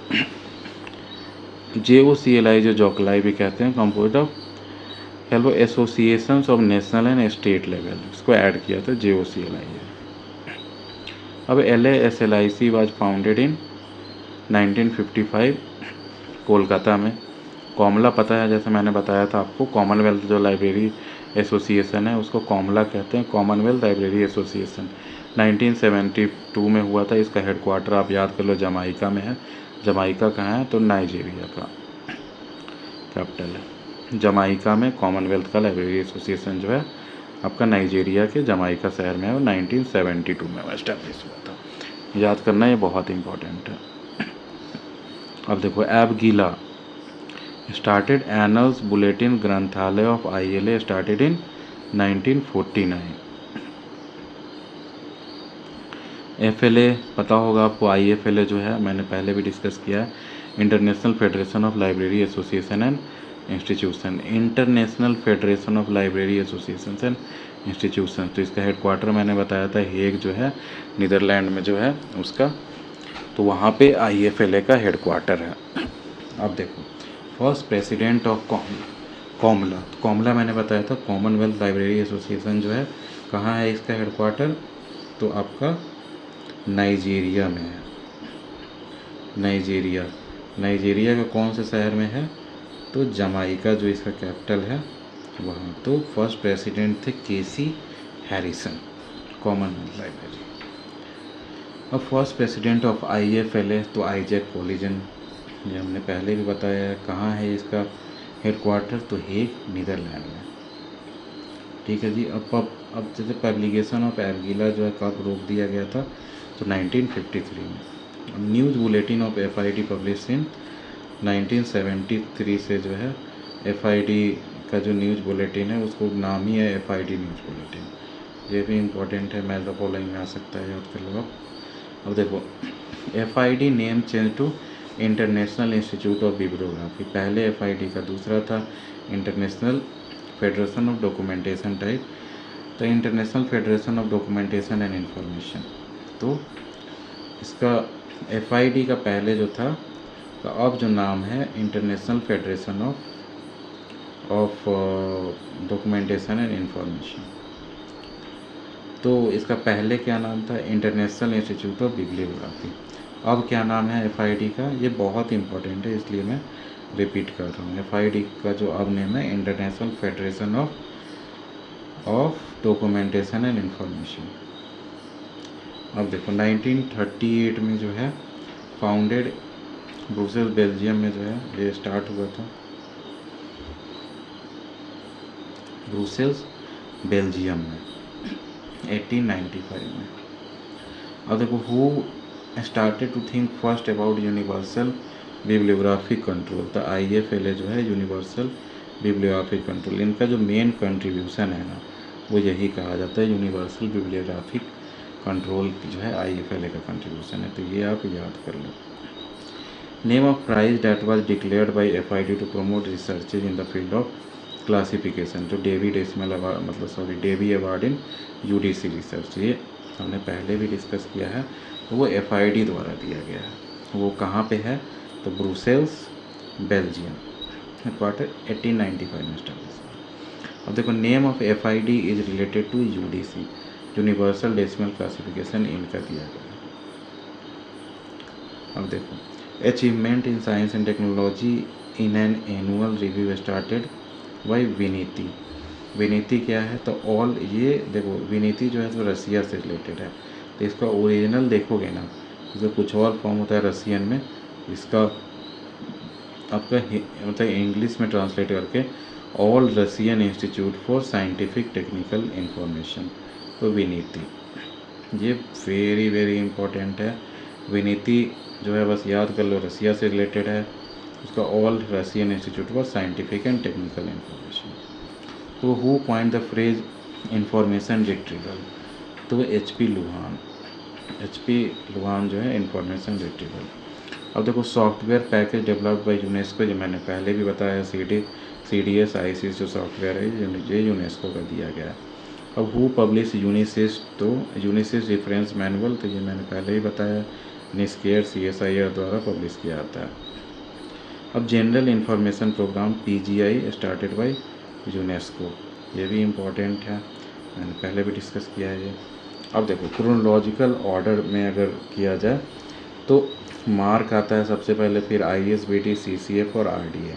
JOCLI जो जोकलाई भी कहते हैं, compose of hello associations of national and state level, इसको ऐड किया था JOCLI है। अब LASLIC was founded in 1955 Kolkata में। कॉमला पता है, जैसे मैंने बताया था आपको, कॉमनवेल्थ जो लाइब्रेरी एसोसिएशन है उसको कॉमला कहते हैं, कॉमनवेल्थ लाइब्रेरी एसोसिएशन 1972 में हुआ था। इसका हेडक्वार्टर आप याद कर लो, जमाइका में है। जमाइका कहाँ है, तो नाइजीरिया का कैपिटल है जमाइका में। कॉमनवेल्थ का लाइब्रेरी एसोसिएशन जो है आपका नाइजीरिया के जमाइका शहर में है, और 1972 में एस्टेब्लिश हुआ था, याद करना, ये बहुत इंपॉर्टेंट है। अब देखो, एब गीला स्टार्टेड एनल्स बुलेटिन ग्रंथालय of ILA started in 1949। FLA पता होगा आपको, IFLA जो है मैंने पहले भी डिस्कस किया है, international federation of library association and institution, international federation of library association and institution. तो इसका हेडक्वार्टर मैंने बताया था हेग जो है नीदरलैंड में जो है उसका, तो वहाँ पे IFLA का हेडक्वार्टर है। अब देखो, फर्स्ट प्रेसिडेंट ऑफ कॉमला, कॉमला मैंने बताया था कॉमनवेल्थ लाइब्रेरी एसोसिएशन जो है, कहाँ है इसका हेडक्वार्टर, तो आपका नाइजीरिया में है। नाइजीरिया का कौन से शहर में है, तो जमाइका जो इसका कैपिटल है वहाँ। तो फर्स्ट प्रेसिडेंट थे KC हैरिसन, कॉमनवेल्थ लाइब्रेरी। अब फर्स्ट प्रेसिडेंट ऑफ IFLA, तो आइजैक कोलिजन, ये हमने पहले भी बताया है। कहाँ है इसका हेडक्वार्टर, तो हेग नीदरलैंड में, ठीक है जी। अब जैसे पब्लिकेशन ऑफ एबगीला जो है कब रोक दिया गया था, तो 1953 में। News bulletin of FID publish in 1973 से जो है FID का जो न्यूज़ बुलेटिन है उसको नाम ही है FID न्यूज़ बुलेटिन, ये भी इम्पोर्टेंट है, मैच द फॉलोइंग में आ सकता है, याद कर लो आप। अब देखो, FID name change to international institute of bibliography, पहले FID का दूसरा था international federation of documentation type, तो international federation of documentation and information. तो इसका FID का पहले जो था, तो अब जो नाम है international federation of documentation and information. तो इसका पहले क्या नाम था, इंटरनेशनल इंस्टीट्यूट ऑफ बिब्लियोग्राफी। अब क्या नाम है FID का, ये बहुत इंपॉर्टेंट है इसलिए मैं रिपीट कर रहा हूँ। FID का जो अब नेम है international federation of documentation and information. अब देखो 1938 में जो है फाउंडेड, ब्रुसेल्स बेल्जियम में जो है ये स्टार्ट हुआ था, ब्रुसेल्स बेल्जियम में 1895 में। अब देखो who started to think first about universal bibliographic control, तो IFLA जो है यूनिवर्सल बिब्लियोग्राफिक कंट्रोल, इनका जो मेन कंट्रीब्यूशन है ना वो यही कहा जाता है, यूनिवर्सल बिब्लियोग्राफिक कंट्रोल जो है IFLA का कंट्रीब्यूशन है, तो ये आप याद कर लो। Name of prize that was declared by FID to promote researches in the field of classification, तो डेवी डेसिमल अवार्ड, मतलब Dewey award in UDC research, ये हमने पहले भी डिस्कस किया है, तो वो FID द्वारा दिया गया है। वो कहाँ पे है, तो ब्रुसेल्स बेल्जियम, हेडक्वार्टर 1895 में स्टैब्लिश। अब देखो name of FID is related to UDC, universal decimal classification, इनका दिया गया है। अब देखो achievement in science and technology in an annual review started by VINITI. VINITI क्या है, तो ऑल, ये देखो विनीति जो है तो रसिया से रिलेटेड है, तो इसका ओरिजिनल देखोगे ना, इसका कुछ और फॉर्म होता है रसियन में, इसका आपका मतलब इंग्लिश में ट्रांसलेट करके all Russian institute for scientific technical information, तो विनीति, ये वेरी वेरी इंपॉर्टेंट है। विनीति जो है बस याद कर लो, रसिया से रिलेटेड है, उसका all Russian institute for scientific and technical information. तो who point the phrase information retrieval, तो HP लुहान जो है इंफॉर्मेशन रिट्रीवल। अब देखो software package developed by UNESCO, जो मैंने पहले भी बताया, CDS ICS जो सॉफ्टवेयर है ये यूनेस्को का दिया गया है। अब हु पब्लिश यूनिसिस, तो यूनिसिस रेफरेंस मैनुअल, तो ये मैंने पहले ही बताया, निस्केयर CSIR द्वारा पब्लिश किया जाता है। अब general information programme PGI started by UNESCO, ये भी इम्पोर्टेंट है, मैंने पहले भी डिस्कस किया है ये। अब देखो क्रोनोलॉजिकल ऑर्डर में अगर किया जाए तो मार्क आता है सबसे पहले, फिर ISBT, CCF और RDA।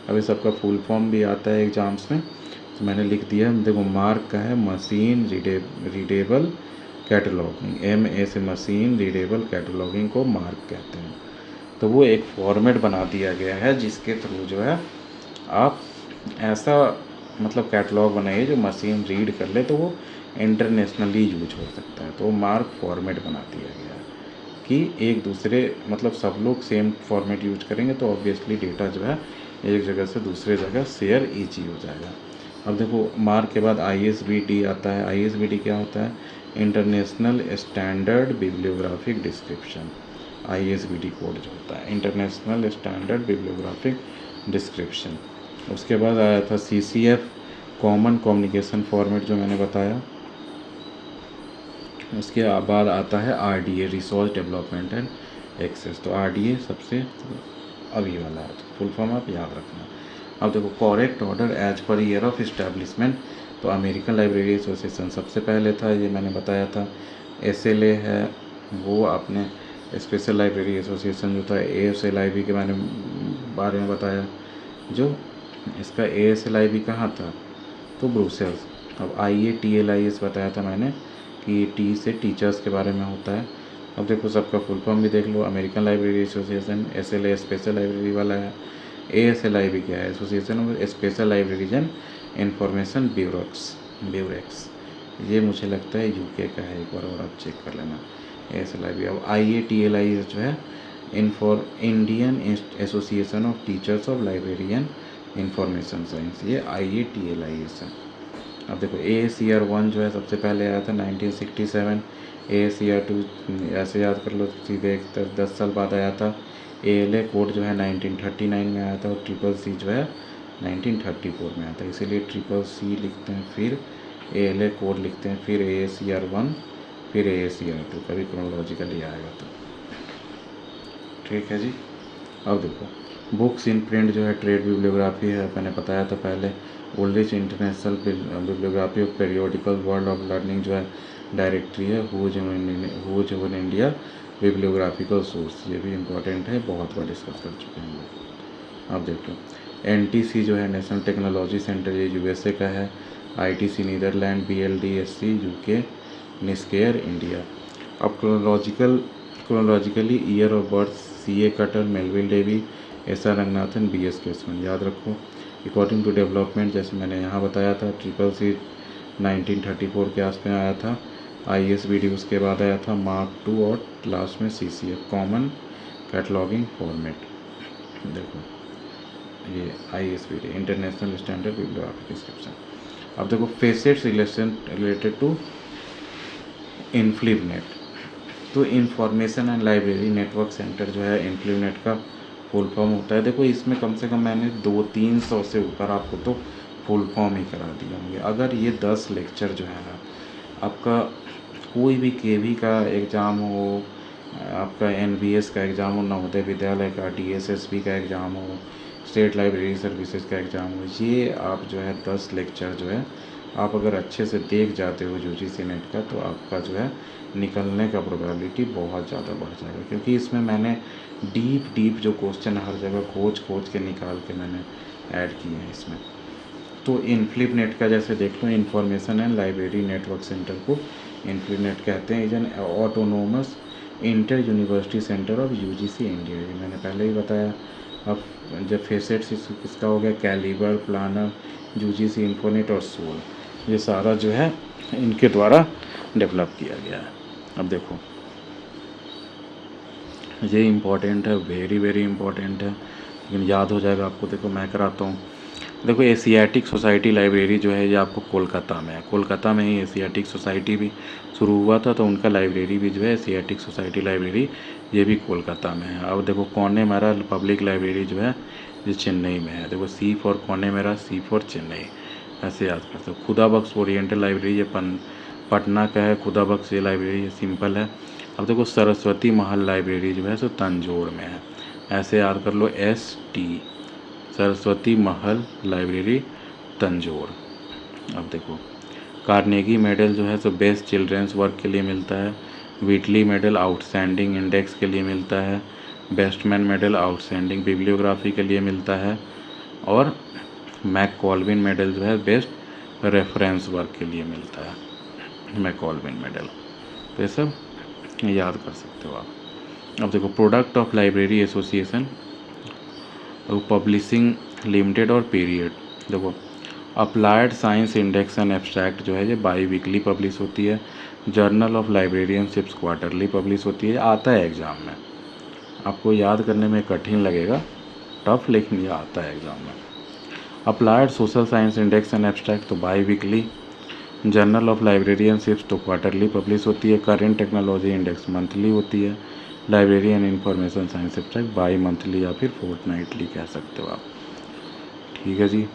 अब इस सबका फुल फॉर्म भी आता है एग्जाम्स में, तो मैंने लिख दिया। देखो मार्क का है मशीन रीडेबल कैटलॉगिंग, MA से मशीन रीडेबल कैटलॉगिंग को मार्क कहते हैं। तो वो एक फॉर्मेट बना दिया गया है जिसके थ्रू जो है आप ऐसा मतलब कैटलॉग बनाइए जो मशीन रीड कर ले, तो वो इंटरनेशनली यूज हो सकता है। तो मार्क फॉर्मेट बना दिया गया है कि एक दूसरे मतलब सब लोग सेम फॉर्मेट यूज करेंगे तो ऑब्वियसली डेटा जो है एक जगह से दूसरे जगह शेयर ईजी हो जाएगा। अब देखो मार्क के बाद ISBT आता है। ISBT क्या होता है, international standard bibliographic description. ISBT code जो होता है इंटरनेशनल स्टैंडर्ड बिब्लियोग्राफिक डिस्क्रिप्शन। उसके बाद आया था CCF, कॉमन कम्युनिकेशन फॉर्मेट, जो मैंने बताया। उसके बाद आता है RDA, resource development and access. तो RDA सबसे अभी वाला है, तो फुल फॉर्म आप याद रखना। अब देखो correct order as per year of establishment, तो अमेरिकन लाइब्रेरी एसोसिएशन सबसे पहले था, ये मैंने बताया था। SLA है वो आपने स्पेशल लाइब्रेरी एसोसिएशन जो था। ASLIB के बारे में बताया, जो इसका ASLIB कहाँ था, तो ब्रुसेल्स। अब IATLIS बताया था मैंने कि T से टीचर्स के बारे में होता है। अब देखो सबका फुल फॉर्म भी देख लो, American library association. SLA special library वाला है। ASLIB क्या है, association of special libraries and information bureaux. ये मुझे लगता है UK का है, एक बार और आप चेक कर लेना ASLIB। अब IATLIS जो है Indian association of teachers of library information science, ये IATLIS है। अब देखो AACR 1 जो है सबसे पहले आया था 1967। AACR 2 ऐसे याद कर लो सीधे 10 साल बाद आया था। ALA कोड जो है 1939 में आया था। और CCC जो है 1934 में आया था, इसीलिए ट्रिपल सी लिखते हैं, फिर ALA कोड लिखते हैं, फिर AACR1, फिर AACR2, कभी क्रोनोलॉजिकली आएगा तो। ठीक है जी। अब देखो बुक्स इन प्रिंट जो है ट्रेड बिब्लियोग्राफी है, मैंने बताया था पहले। Oldest international bibliography of periodical world of learning जो है डायरेक्टरी है, who's in India bibliographical source, ये भी इम्पोर्टेंट है, बहुत बार डिस्कस कर चुके हैं हम लोग। अब देखो NTC जो है नेशनल टेक्नोलॉजी सेंटर, ये USA का है। ITC Netherland, BLDSC UK, NISCAIR India. अब chronologically year of birth CA Cutter, Melvil Dewey, SR Ranganathan, BS Kesavan, याद रखो। अकॉर्डिंग टू डेवलपमेंट, जैसे मैंने यहाँ बताया था, ट्रिपल सी 1934 के आस में आया था, ISBD उसके बाद आया था, Mark II और लास्ट में CCF कॉमन कैटलॉगिंग फॉर्मेट। देखो ये ISBD international standard bibliographic description. अब देखो फेसेट्स रिलेटेड टू इन्फ्लिवनेट, तो information and library network centre जो है इन्फ्लिवनेट का फुल फॉर्म होता है। देखो इसमें कम से कम मैंने 200-300 से ऊपर आपको तो फुल फॉर्म ही करा दिए होंगे। अगर ये 10 लेक्चर जो है ना, आपका कोई भी KV का एग्ज़ाम हो, आपका NVS का एग्ज़ाम हो, नवोदय विद्यालय का, DSSB का एग्ज़ाम हो, स्टेट लाइब्रेरी सर्विसेज का एग्ज़ाम हो, ये आप जो है 10 लेक्चर जो है आप अगर अच्छे से देख जाते हो UGC नेट का, तो आपका जो है निकलने का प्रोबेबिलिटी बहुत ज़्यादा बढ़ जाएगा, क्योंकि इसमें मैंने डीप जो क्वेश्चन हर जगह खोज के निकाल के मैंने ऐड किए हैं इसमें। तो इन्फ्लिवनेट का जैसे देख लो, information and library network centre को इन्फ्लिवनेट कहते हैं। Is an autonomous inter university centre of UGC India, ये मैंने पहले ही बताया। अब जब फेसेट्स इसका हो गया, कैलिबर, प्लानर, UGC इन्फोनेट और सोल, ये सारा जो है इनके द्वारा डेवलप किया गया है। अब देखो ये इम्पॉर्टेंट है, वेरी इम्पॉर्टेंट है, लेकिन याद हो जाएगा आपको। देखो मैं कराता हूँ। देखो एशियाटिक सोसाइटी लाइब्रेरी जो है ये आपको कोलकाता में है। कोलकाता में ही एशियाटिक सोसाइटी भी शुरू हुआ था, तो उनका लाइब्रेरी भी जो है एशियाटिक सोसाइटी लाइब्रेरी, ये भी कोलकाता में है। अब देखो कॉनेमेरा पब्लिक लाइब्रेरी जो है ये चेन्नई में है। देखो C for Connemara, C for Chennai, ऐसे याद करते हो। खुदा बख्श ओरिएंटल लाइब्रेरी ये पटना का है। खुदा बख्श ये लाइब्रेरी ये सिंपल है। अब देखो सरस्वती महल लाइब्रेरी जो है सो तंजौर में है, ऐसे याद कर लो, ST सरस्वती महल लाइब्रेरी तंजौर। अब देखो कार्नेगी मेडल जो है सो बेस्ट चिल्ड्रंस वर्क के लिए मिलता है। व्हिटली मेडल आउटस्टैंडिंग इंडेक्स के लिए मिलता है। बेस्टमैन मेडल आउटस्टैंडिंग बिब्लियोग्राफी के लिए मिलता है। और मैककॉल्विन मेडल जो है बेस्ट रेफरेंस वर्क के लिए मिलता है, मैककॉल्विन मेडल। तो ये सब याद कर सकते हो आप। अब देखो product of library association, publishing limited और पीरियड। देखो applied science index and abstract जो है ये बाई वीकली पब्लिश होती है। जर्नल ऑफ लाइब्रेरियनशिप्स क्वार्टरली पब्लिश होती है। आता है एग्ज़ाम में, आपको याद करने में कठिन लगेगा, टफ, लेकिन ये आता है एग्ज़ाम में। Applied social science index and abstract तो बाई वीकली। जर्नल ऑफ लाइब्रेरियनशिप्स तो क्वार्टरली पब्लिश होती है। करेंट टेक्नोलॉजी इंडेक्स मंथली होती है। Library and information science abstract by monthly या फिर फोर्टनाइटली कह सकते हो आप। ठीक है जी,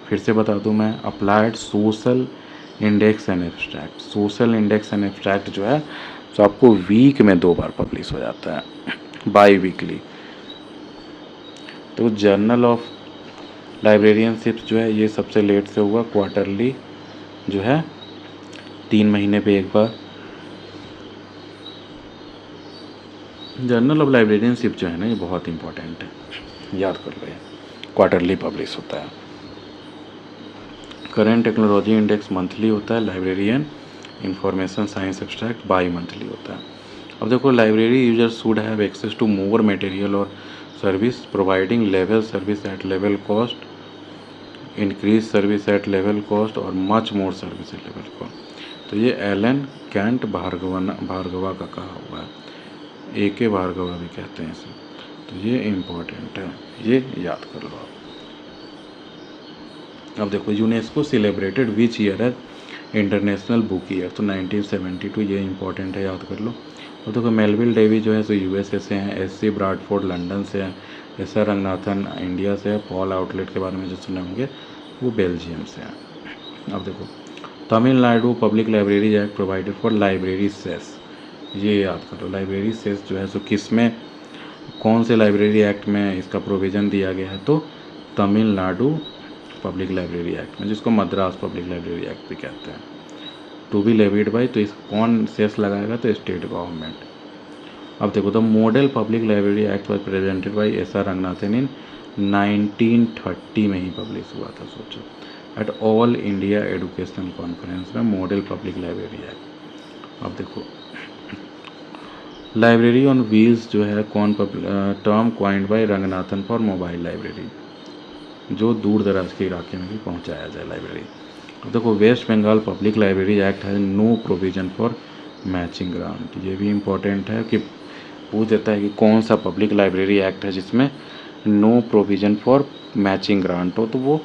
फिर से बता दूं मैं, applied social index and abstract, social index and abstract जो है तो आपको वीक में 2 बार पब्लिश हो जाता है, बाई वीकली। तो जर्नल ऑफ लाइब्रेरियनशिप्स जो है ये सबसे लेट से हुआ, क्वार्टरली जो है 3 महीने पे एक बार। जर्नल ऑफ लाइब्रेरियनशिप जो है ना ये बहुत इंपॉर्टेंट है, याद कर लो, क्वार्टरली पब्लिश होता है। करेंट टेक्नोलॉजी इंडेक्स मंथली होता है। Librarian information science abstract bimonthly होता है। अब देखो library user should have access to more material और service, providing level service at level cost, increase service at level cost और much more service at level cost. तो ये एलन कैंट भार्गवा का कहा हुआ है, AK भार्गवा भी कहते हैं इसे। तो ये इम्पोर्टेंट है, ये याद कर लो आप। अब देखो यूनेस्को सेलिब्रेटेड विच ईयर है इंटरनेशनल बुक ईयर, तो 1972, ये इंपॉर्टेंट है, याद कर लो। और देखो मेलविल डेवी जो है सो USA से हैं, SC ब्राडफोर्ड लंदन से हैं, एस आर रंगनाथन इंडिया से है, पॉल आउटलेट के बारे में जो सुने होंगे वो बेल्जियम से हैं। अब देखो, Tamil Nadu public library act provided for library cess, ये याद करो, लाइब्रेरी सेस जो है सो किस में, कौन से लाइब्रेरी एक्ट में इसका प्रोविज़न दिया गया है, तो तमिलनाडु पब्लिक लाइब्रेरी एक्ट में, जिसको मद्रास पब्लिक लाइब्रेरी एक्ट भी कहते हैं। टू बी लेविड बाई, तो इस कौन सेस लगाएगा, तो स्टेट गवर्नमेंट। अब देखो, the model public library act was presented by S R Ranganathan in 1930 में ही पब्लिश हुआ था, सोचो, at all India educational conference में मॉडल पब्लिक लाइब्रेरी एक्ट। अब देखो, लाइब्रेरी ऑन व्हील्स जो है कौन term coined by Ranganathan for mobile library, जो दूर दराज के इलाके में भी पहुंचाया जाए लाइब्रेरी। अब देखो, West Bengal public library act है no provision for matching grant, ये भी इम्पोर्टेंट है कि पूछ देता है कि कौन सा पब्लिक लाइब्रेरी एक्ट है जिसमें no provision for matching grant हो, तो वो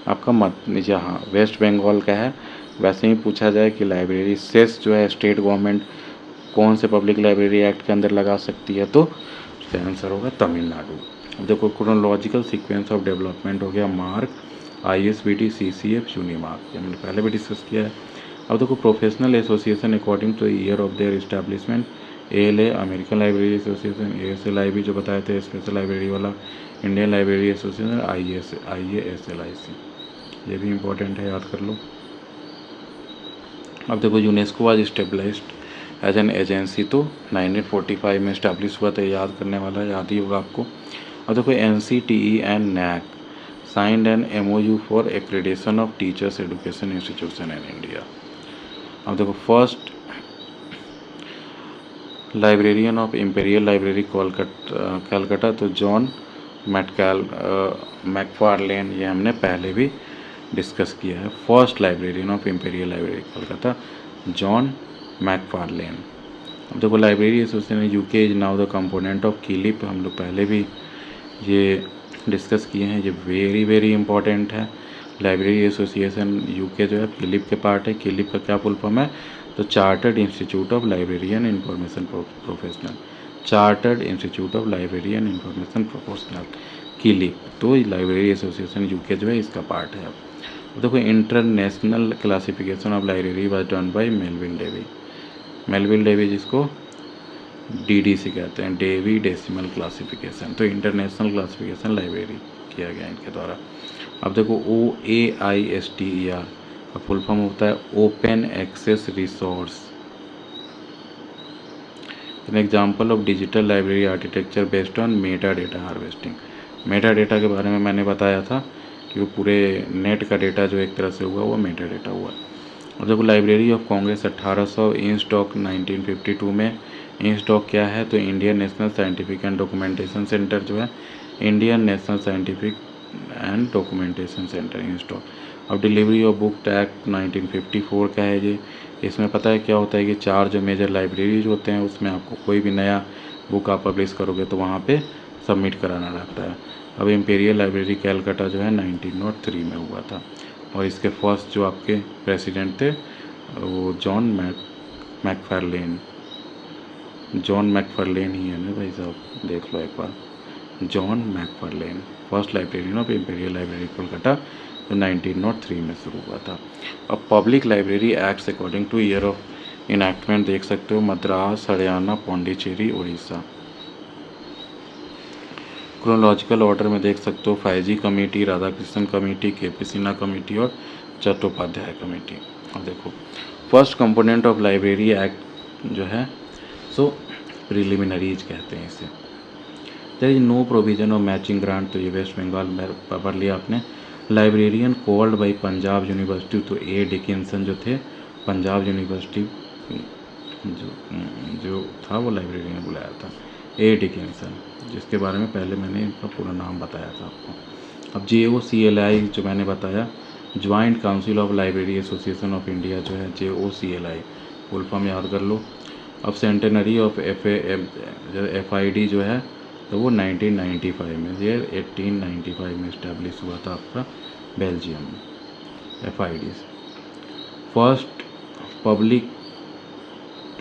आपका मत जहाँ वेस्ट बंगाल का है। वैसे ही पूछा जाए कि लाइब्रेरी सेस जो है स्टेट गवर्नमेंट कौन से पब्लिक लाइब्रेरी एक्ट के अंदर लगा सकती है, तो उसका आंसर होगा तमिलनाडु। देखो, क्रोनोलॉजिकल सीक्वेंस ऑफ डेवलपमेंट हो गया मार्क, ISBT, CCF, यूनिमार्क, ये हमने पहले भी डिस्कस किया है। अब देखो, professional association according to year of their establishment, ALA American library association, ASLI जो बताए थे स्पेशल लाइब्रेरी वाला, इंडियन लाइब्रेरी एसोसिएशन, IASLIC, ये भी इम्पोर्टेंट है, याद कर लो। अब देखो, UNESCO was established as an agency, तो 1945 में इस्टेब्लिश हुआ था, याद करने वाला, याद ही होगा आपको। अब देखो, NCTE and NAC signed an MOU for accreditation of teachers education institution in India. अब देखो, first librarian of imperial library Calcutta, तो जॉन मैकफार्लेन, ये हमने पहले भी डिस्कस किया है। First librarian of imperial library Calcutta, John MacFarlane. अब देखो, library association UK is now the component of CILIP, हम लोग पहले भी ये डिस्कस किए हैं, ये वेरी वेरी इंपॉर्टेंट है। लाइब्रेरी एसोसिएशन UK जो है किलिप के पार्ट है। किलिप का क्या फुल फॉर्म है, तो chartered institute of librarian information professional, chartered institute of librarian information professional, CILIP, तो लाइब्रेरी एसोसिएशन UK जो है इसका पार्ट है। अब देखो, international classification of library was done by Melvil Dewey, Melvil Dewey जिसको DDC कहते हैं, डेवी डेसिमल क्लासिफिकेशन, तो इंटरनेशनल क्लासिफिकेशन लाइब्रेरी किया गया इनके द्वारा। अब देखो, OAISTER का फुल फॉर्म होता है open access resource, an example of digital library architecture based on metadata harvesting. Metadata के बारे में मैंने बताया था कि वो पूरे नेट का डेटा जो एक तरह से हुआ वो मेटा डेटा हुआ। और देखो, library of Congress 1800 in stock 1952 में, इन स्टॉक क्या है, तो Indian national scientific and documentation centre जो है, Indian national scientific and documentation centre in stock. अब डिलीवरी ऑफ बुक एक्ट 1954 का है ये, इसमें पता है क्या होता है कि 4 जो मेजर लाइब्रेरीज होते हैं उसमें आपको कोई भी नया बुक आप पब्लिश करोगे तो वहाँ पे सबमिट कराना रहता है। अब इम्पेरियल लाइब्रेरी कैलकाटा जो है 1903 में हुआ था, और इसके फर्स्ट जो आपके प्रेसिडेंट थे वो जॉन मैकफार्लेन, जॉन मैकफार्लेन ही है ना भाई साहब, देख लो एक बार, John MacFarlane, first librarian of imperial library Kolkata, जो 1903 में शुरू हुआ था। अब public library acts according to year of enactment देख सकते हो, मद्रास, हरियाणा, पौंडीचेरी, उड़ीसा। क्रोनोलॉजिकल ऑर्डर में देख सकते हो, Fyzee committee, Radhakrishnan committee, KP Sinha committee और चट्टोपाध्याय कमेटी। अब देखो, first component of library act जो है सो प्रिलिमिनरीज कहते हैं इसे। There is no provision of matching grant, तो ये वेस्ट बंगाल में पढ़ लिया आपने। Librarian called by Punjab university, तो A डिकिंसन जो थे पंजाब यूनिवर्सिटी जो था वो लाइब्रेरियन बुलाया था, A डिकिंसन, जिसके बारे में पहले मैंने इनका पूरा नाम बताया था आपको। अब JOCLI जो मैंने बताया, joint council of library association of India जो है JOCLI, फुल फॉर्म याद कर लो। अब सेंटेनरी ऑफ FID जो है तो वो 1995 में, ये 1895 में इस्टेब्लिश हुआ था आपका बेल्जियम में, FID। First public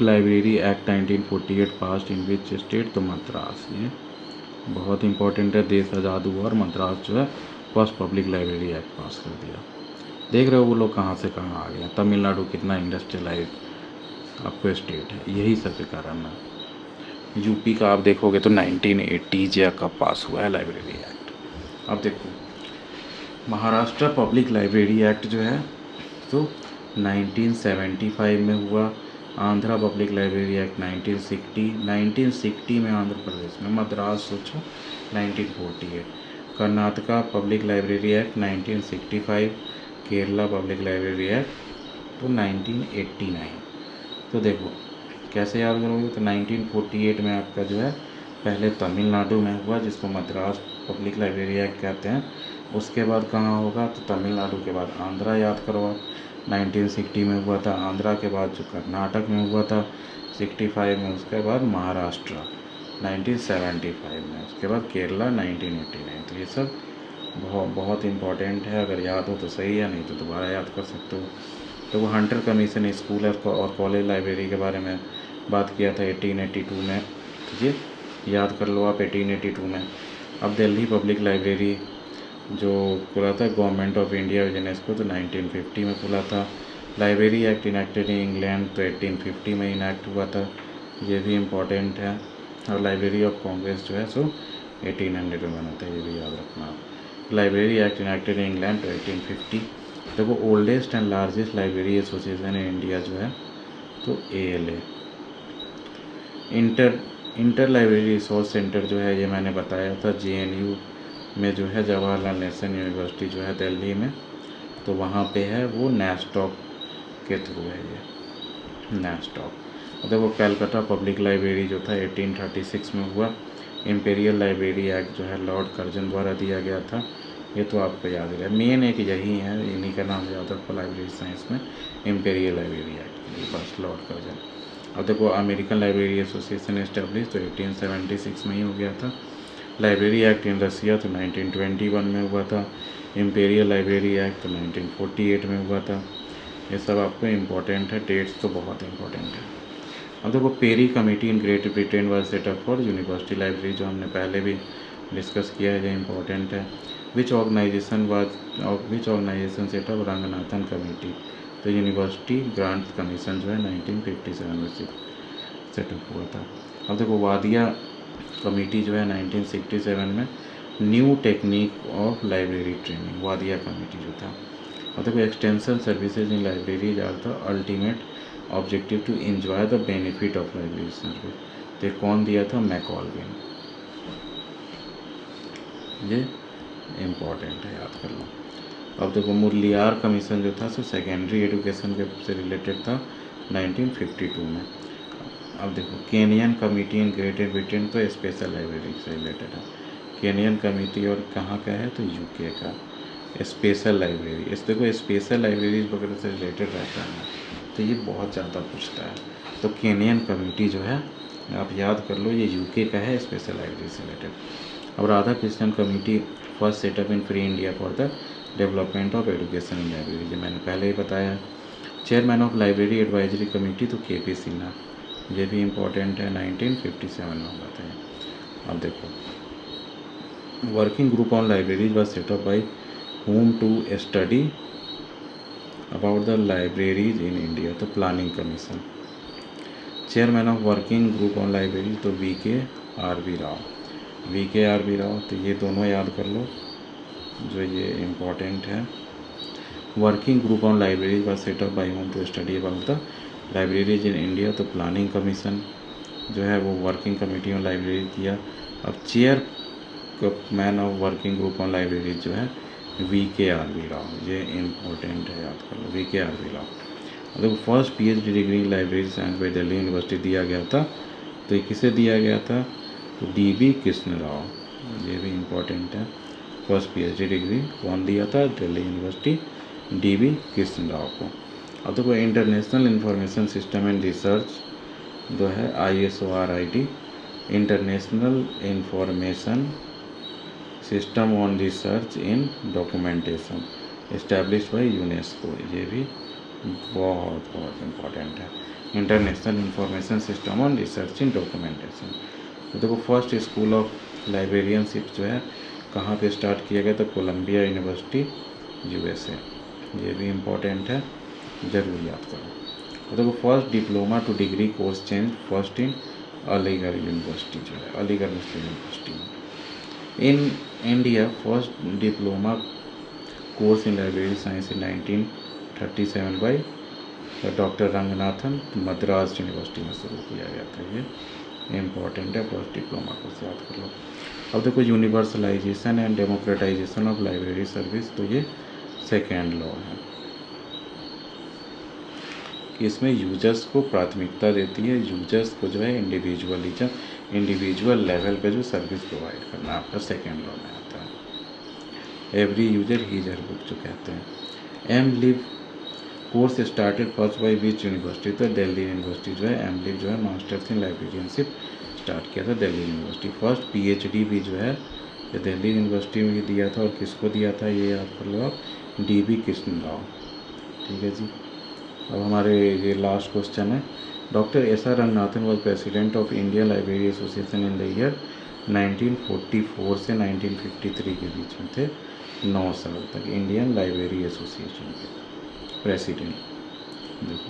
library act 1948 past in which state, तो मद्रास, ये बहुत इंपॉर्टेंट है। देश आज़ाद हुआ और मद्रास जो है फर्स्ट पब्लिक लाइब्रेरी एक्ट पास कर दिया। देख रहे हो वो लोग कहाँ से कहाँ आ गए। तमिलनाडु कितना इंडस्ट्रियलाइज आपको स्टेट है, यही सब के कारण है। यूपी का आप देखोगे तो 1980 या कब पास हुआ है लाइब्रेरी एक्ट। अब देखो महाराष्ट्र पब्लिक लाइब्रेरी एक्ट जो है तो 1975 में हुआ। आंध्रा पब्लिक लाइब्रेरी एक्ट 1960 में आंध्र प्रदेश में। मद्रास सोचो 1948। Karnataka public library act 1965। Kerala public library act तो 1989। तो देखो कैसे याद करोगे, तो 1948 में आपका जो है पहले तमिलनाडु में हुआ जिसको मद्रास पब्लिक लाइब्रेरी एक्ट कहते हैं। उसके बाद कहाँ होगा, तो तमिलनाडु के बाद आंध्रा याद करो आप। 1960 में हुआ था आंध्रा के बाद जो कर्नाटक में हुआ था 65 में, उसके बाद महाराष्ट्र 1975 में, उसके बाद केरला 1989। तो ये सब बहुत इम्पॉर्टेंट है। अगर याद हो तो सही है, नहीं तो दोबारा याद कर सकते हो। तो वो हंटर कमीशन स्कूल और कॉलेज लाइब्रेरी के बारे में बात किया था 1882 में। तो ये याद कर लो आप 1882 में। अब दिल्ली पब्लिक लाइब्रेरी जो खुला था गवर्नमेंट ऑफ इंडिया यूनेस्को तो 1950 में खुला था। Library act enacted in England तो 1850 में इनेक्ट हुआ था, ये भी इम्पोर्टेंट है। और लाइब्रेरी ऑफ कांग्रेस जो है सो 1800 में बना था, ये भी याद रखना। Library act enacted in England तो 1850। देखो oldest and largest library association in India जो है तो ALA। Inter library resource centre जो है ये मैंने बताया था JNU में जो है, जवाहरलाल नेशनल यूनिवर्सिटी जो है दिल्ली में, तो वहाँ पे है वो NASDOC के थ्रू है ये NASDOC। देखो कैलकाटा पब्लिक लाइब्रेरी जो था 1836 में हुआ। इम्पेरियल लाइब्रेरी एक्ट जो है लॉर्ड कर्जन द्वारा दिया गया था, ये तो आपको याद है। मेन एक यही है, इन्हीं का नाम याद रखो लाइब्रेरी साइंस में, इम्पेरियल लाइब्रेरी एक्ट, बस लॉर्ड कर्जन। अब देखो अमेरिकन लाइब्रेरी एसोसिएशन एस्टेब्लिश तो 1876 में ही हो गया था। लाइब्रेरी एक्ट इन रसिया तो 1921 में हुआ था। इम्पेरियल लाइब्रेरी एक्ट तो 1948 में हुआ था। ये सब आपको इम्पोर्टेंट है, डेट्स तो बहुत इम्पोर्टेंट है। अब देखो Parry committee in Great Britain was set up for university library, जो हमने पहले भी डिस्कस किया है, ये इम्पोर्टेंट है। विच ऑर्गेनाइजेशन सेटअप रंगनाथन कमेटी, तो यूनिवर्सिटी ग्रांट्स कमीशन जो है 1957 में सेटअप हुआ था। अब देखो वादिया कमेटी जो है 1967 में new technique of library training, Wadia committee जो था। और देखो extension services in libraries are the ultimate objective to enjoy the benefit of library service, तो कौन दिया था, मैकॉलविन। ये इम्पॉर्टेंट है, याद कर लो। अब देखो मुरलियार कमीशन जो था सो सेकेंडरी एजुकेशन के से रिलेटेड था 1952 में। अब देखो Kenyon committee in greater Britain तो स्पेशल लाइब्रेरी से रिलेटेड है। केनियन कमेटी और कहाँ का है, तो UK का स्पेशल लाइब्रेरी। इस देखो स्पेशल लाइब्रेरीज वगैरह से रिलेटेड रहता है, तो ये बहुत ज़्यादा पूछता है। तो केनियन कमेटी जो है आप याद कर लो, ये UK का है, स्पेशल लाइब्रेरी से रिलेटेड। अब Radha Krishnan committee first setup in free India for the development of education in library, जो मैंने पहले ही बताया। Chairman of library advisory committee तो KP सिन्हा, ये भी इम्पोर्टेंट है, 1957 में हुआ था। अब देखो working group on libraries was set up by whom to study about the libraries in India, तो planning commission. Chairman of working group on library तो VKRV राव, तो ये दोनों याद कर लो, जो ये इम्पोर्टेंट है। Working group on libraries was set up by whom to study about the libraries in India, तो प्लानिंग कमीशन जो है वो वर्किंग कमेटी ऑन लाइब्रेरी किया। अब chairman of working group on libraries जो है VKRV राव, ये इम्पोर्टेंट है, याद कर लो VKRV राव। देखो first PhD degree library science by Delhi university दिया गया था, तो ये किसे दिया गया था, तो DB कृष्ण राव, ये भी इम्पोर्टेंट है। फर्स्ट PhD डिग्री कौन दिया था, दिल्ली यूनिवर्सिटी DB कृष्ण राव को। अब देखो international information system and research जो है ISORIT, international information system on research in documentation establish by UNESCO, ये भी बहुत इम्पोर्टेंट है। International information system on research in documentation. तो देखो फर्स्ट स्कूल ऑफ लाइब्रेरियनशिप जो है कहाँ पे स्टार्ट किया गया, तो कोलंबिया यूनिवर्सिटी USA। ये भी इम्पोर्टेंट है, ज़रूर याद करो। तो देखो first diploma two degree course change first in Aligarh university जो है, अलीगढ़ मुस्लिम यूनिवर्सिटी में। In India first diploma course in library science in 1937 by doctor Ranganathan Madras university में शुरू किया गया था। ये इम्पॉर्टेंट है, फर्स्ट डिप्लोमा कोर्स याद कर लो। अब देखो universalization and democratisation of library service, तो ये सेकेंड लॉ है कि इसमें यूजर्स को प्राथमिकता देती है, यूजर्स को जो है इंडिविजुअल लेवल पे जो सर्विस प्रोवाइड करना आपका सेकेंड लॉ में आता है। Every user his her book जो कहते हैं। M lib course started first by which university, तो दिल्ली यूनिवर्सिटी जो है एम लिव जो है मास्टर्स इन लाइब्रेरियनशिप स्टार्ट किया था दिल्ली यूनिवर्सिटी। फर्स्ट PhD भी जो है ये दिल्ली यूनिवर्सिटी में ही दिया था, और किसको दिया था ये याद कर लो आप, DB कृष्ण राव। ठीक है जी। अब हमारे ये लास्ट क्वेश्चन है, doctor SR Ranganathan was president of Indian library association in the year 1944 से 1953 के बीच में थे 9 साल तक इंडियन लाइब्रेरी एसोसिएशन के प्रेसिडेंट। देखो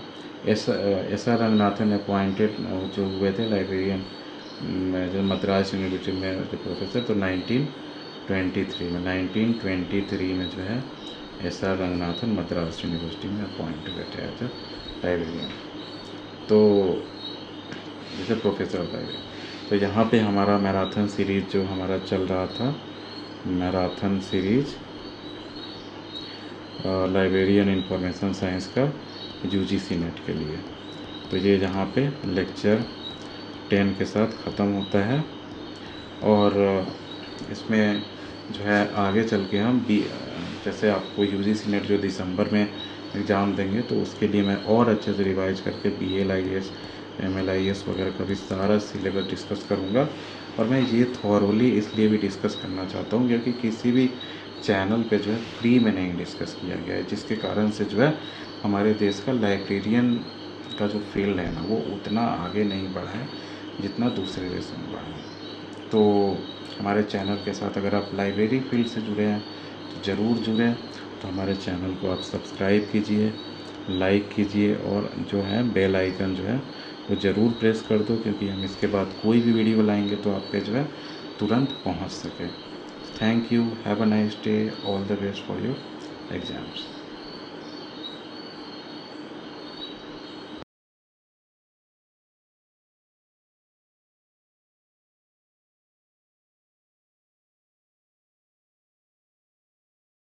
SR रंगनाथन अपॉइंटेड जो हुए थे लाइब्रेरियन जो मद्रास यूनिवर्सिटी में जो प्रोफेसर, तो 1923 में जो है SR रंगनाथन मद्रास यूनिवर्सिटी में अपॉइंट हुए थे एज लाइब्रेरियन, तो जैसे प्रोफेसर ऑफ लाइब्रेरी। तो यहाँ पे हमारा मैराथन सीरीज़ जो हमारा चल रहा था, marathon series librarian information science का UGC नेट के लिए, तो ये यहाँ पे लेक्चर 10 के साथ ख़त्म होता है। और इसमें जो है आगे चल के हम जैसे आपको UGC नेट जो दिसंबर में एग्ज़ाम देंगे, तो उसके लिए मैं और अच्छे से रिवाइज करके BLIS MLIS वगैरह का भी सारा सिलेबस डिस्कस करूँगा। और मैं ये थॉरली इसलिए भी डिस्कस करना चाहता हूँ क्योंकि किसी भी चैनल पे जो है फ्री में नहीं डिस्कस किया गया है, जिसके कारण से जो है हमारे देश का लाइब्रेरियन का जो फील्ड है ना, वो उतना आगे नहीं बढ़ा है जितना दूसरे देशों में बढ़ा है। तो हमारे चैनल के साथ अगर आप लाइब्रेरी फील्ड से जुड़े हैं तो ज़रूर जुड़ें। तो हमारे चैनल को आप सब्सक्राइब कीजिए, लाइक कीजिए, और जो है बेल आइकन जो है वो ज़रूर प्रेस कर दो, क्योंकि हम इसके बाद कोई भी वीडियो लाएंगे तो आप पे जो है तुरंत पहुंच सके। Thank you, have a nice day, all the best for your exams.